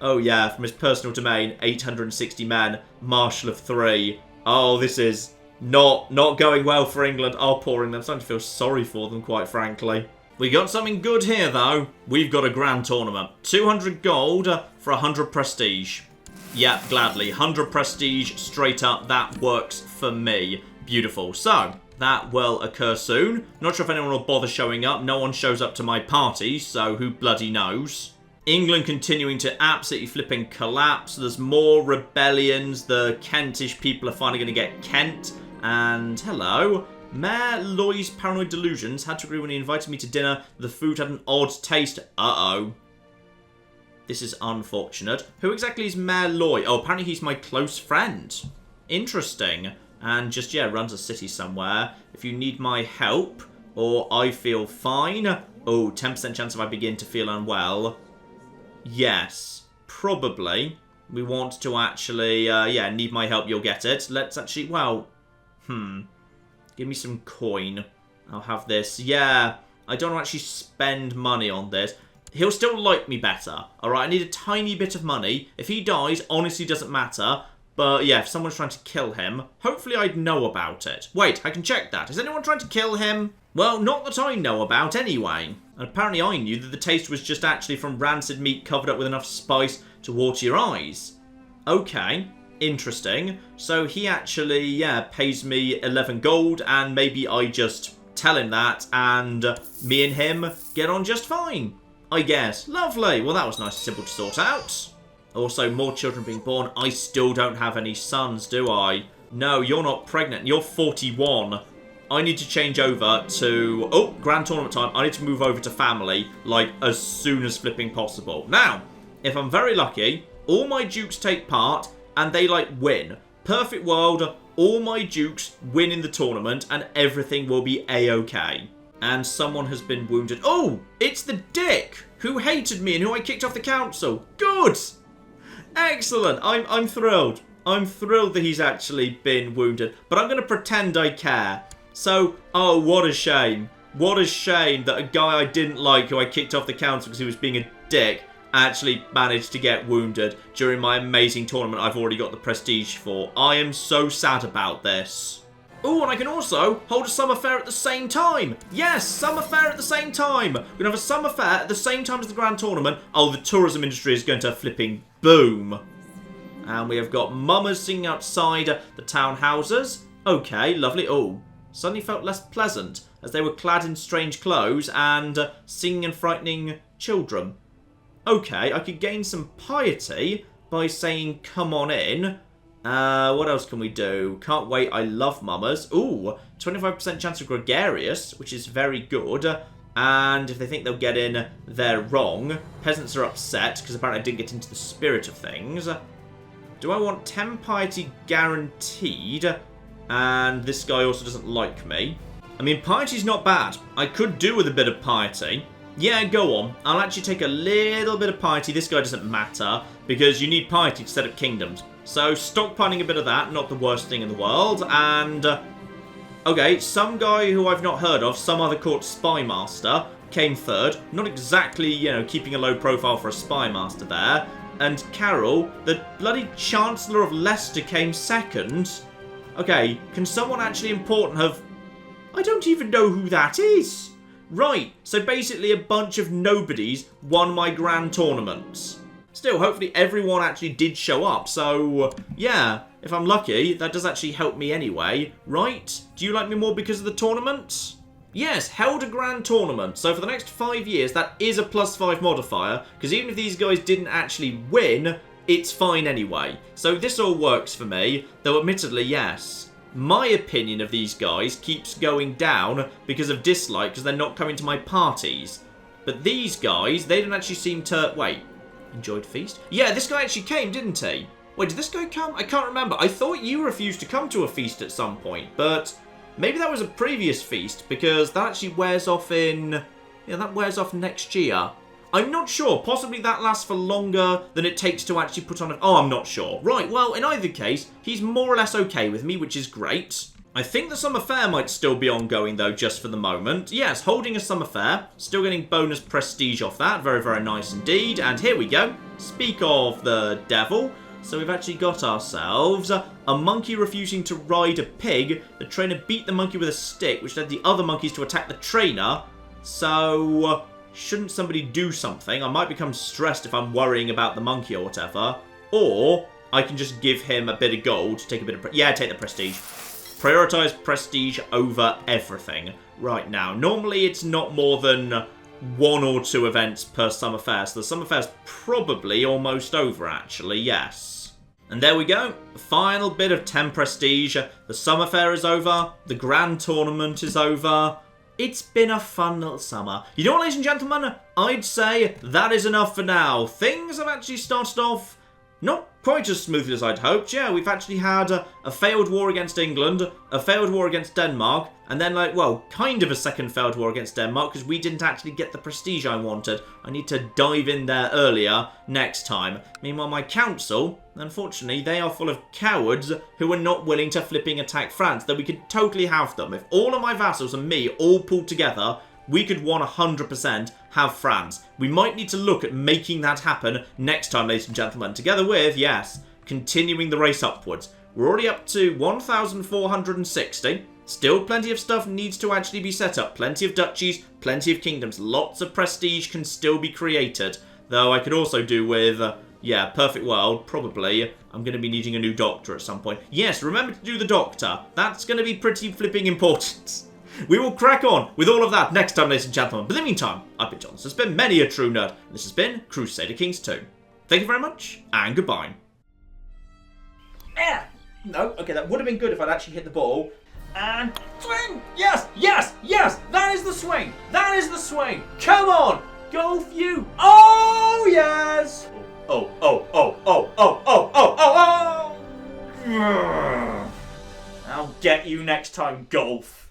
from his personal domain, 860 men, Marshal of 3. Oh, this is Not going well for England. Oh, poor England. I'm starting to feel sorry for them, quite frankly. We got something good here, though. We've got a grand tournament. 200 gold for 100 prestige. Yeah, gladly. 100 prestige straight up. That works for me. Beautiful. So, that will occur soon. Not sure if anyone will bother showing up. No one shows up to my party, so who bloody knows? England continuing to absolutely flipping collapse. There's more rebellions. The Kentish people are finally going to get Kent. And hello. Mayor Loy's paranoid delusions had to agree when he invited me to dinner. The food had an odd taste. Uh-oh. This is unfortunate. Who exactly is Mayor Loy? Oh, apparently he's my close friend. Interesting. And just, yeah, runs a city somewhere. If you need my help, or I feel fine. Oh, 10% chance if I begin to feel unwell. Yes, probably. We want to actually, yeah, need my help, you'll get it. Let's actually, well, give me some coin. I'll have this. Yeah, I don't want to actually spend money on this. He'll still like me better. Alright, I need a tiny bit of money. If he dies, honestly doesn't matter. But yeah, if someone's trying to kill him, hopefully I'd know about it. Wait, I can check that. Is anyone trying to kill him? Well, not that I know about anyway. And apparently I knew that the taste was just actually from rancid meat covered up with enough spice to water your eyes. Okay, interesting. So he actually, yeah, pays me 11 gold and maybe I just tell him that and me and him get on just fine, I guess. Lovely. Well, that was nice and simple to sort out. Also, more children being born. I still don't have any sons, do I? No, you're not pregnant. You're 41. I need to change over to... Oh, grand tournament time. I need to move over to family, like, as soon as flipping possible. Now, if I'm very lucky, all my dukes take part, and they, like, win. Perfect world, all my dukes win in the tournament, and everything will be A-okay. And someone has been wounded. Oh, it's the dick who hated me and who I kicked off the council. Good! Excellent. I'm thrilled. I'm thrilled that he's actually been wounded. But I'm going to pretend I care. So, oh, what a shame. What a shame that a guy I didn't like who I kicked off the council because he was being a dick actually managed to get wounded during my amazing tournament I've already got the prestige for. I am so sad about this. Oh, and I can also hold a summer fair at the same time. Yes, summer fair at the same time. We're going to have a summer fair at the same time as the grand tournament. Oh, the tourism industry is going to flipping boom. And we have got mummers singing outside the townhouses. Okay, lovely. Oh, suddenly felt less pleasant as they were clad in strange clothes and singing and frightening children. Okay, I could gain some piety by saying, come on in. What else can we do? Can't wait, I love mummers. Ooh, 25% chance of gregarious, which is very good. And if they think they'll get in, they're wrong. Peasants are upset, because apparently I didn't get into the spirit of things. Do I want 10 piety guaranteed? And this guy also doesn't like me. I mean, piety's not bad. I could do with a bit of piety. Yeah, go on. I'll actually take a little bit of piety. This guy doesn't matter, because you need piety to set up kingdoms. So, stockpiling a bit of that, not the worst thing in the world. And, okay, some guy who I've not heard of, some other court spy master, came third. Not exactly, you know, keeping a low profile for a spy master there. And Carol, the bloody Chancellor of Leicester, came second. Okay, can someone actually important have... I don't even know who that is. Right, so basically a bunch of nobodies won my grand tournaments. Still, hopefully everyone actually did show up, so yeah, if I'm lucky, that does actually help me anyway, right? Do you like me more because of the tournament? Yes, held a grand tournament, so for the next 5 years, that is a +5 modifier, because even if these guys didn't actually win, it's fine anyway. So this all works for me, though admittedly, yes. My opinion of these guys keeps going down because of dislike, because they're not coming to my parties. But these guys, they don't actually seem to... Wait. Enjoyed feast? Yeah, this guy actually came, didn't he? Wait, did this guy come? I can't remember. I thought you refused to come to a feast at some point, but maybe that was a previous feast, because that actually wears off in... Yeah, that wears off next year. I'm not sure. Possibly that lasts for longer than it takes to actually put on a... Oh, I'm not sure. Right, well, in either case, he's more or less okay with me, which is great. I think the summer fair might still be ongoing, though, just for the moment. Yes, holding a summer fair. Still getting bonus prestige off that. Very, very nice indeed. And here we go. Speak of the devil. So we've actually got ourselves a monkey refusing to ride a pig. The trainer beat the monkey with a stick, which led the other monkeys to attack the trainer. So, shouldn't somebody do something? I might become stressed if I'm worrying about the monkey or whatever. Or, I can just give him a bit of gold, take a bit of... Yeah, take the prestige. Prioritize prestige over everything right now. Normally, it's not more than 1 or 2 events per summer fair. So the summer fair's probably almost over, actually, yes. And there we go. The final bit of 10 prestige. The summer fair is over. The grand tournament is over. It's been a fun little summer. You know what, ladies and gentlemen? I'd say that is enough for now. Things have actually started off not quite as smoothly as I'd hoped. Yeah, we've actually had a failed war against England, a failed war against Denmark, and then, like, well, kind of a second failed war against Denmark because we didn't actually get the prestige I wanted. I need to dive in there earlier next time. Meanwhile, my council, unfortunately, they are full of cowards who are not willing to flipping attack France, though we could totally have them. If all of my vassals and me all pulled together, we could 100% have France. We might need to look at making that happen next time, ladies and gentlemen. Together with, yes, continuing the race upwards. We're already up to 1,460. Still plenty of stuff needs to actually be set up. Plenty of duchies, plenty of kingdoms. Lots of prestige can still be created. Though I could also do with, yeah, perfect world, probably. I'm going to be needing a new doctor at some point. Yes, remember to do the doctor. That's going to be pretty flipping important. We will crack on with all of that next time, ladies and gentlemen. But in the meantime, I've been John. This has been many a true nerd. And this has been Crusader Kings 2. Thank you very much, and goodbye. No, okay, that would have been good if I'd actually hit the ball. And swing! Yes, yes, yes! That is the swing! That is the swing! Come on! Go for you! Oh, yes! Oh, oh, oh, oh, oh, oh, oh, oh, oh! I'll get you next time, golf.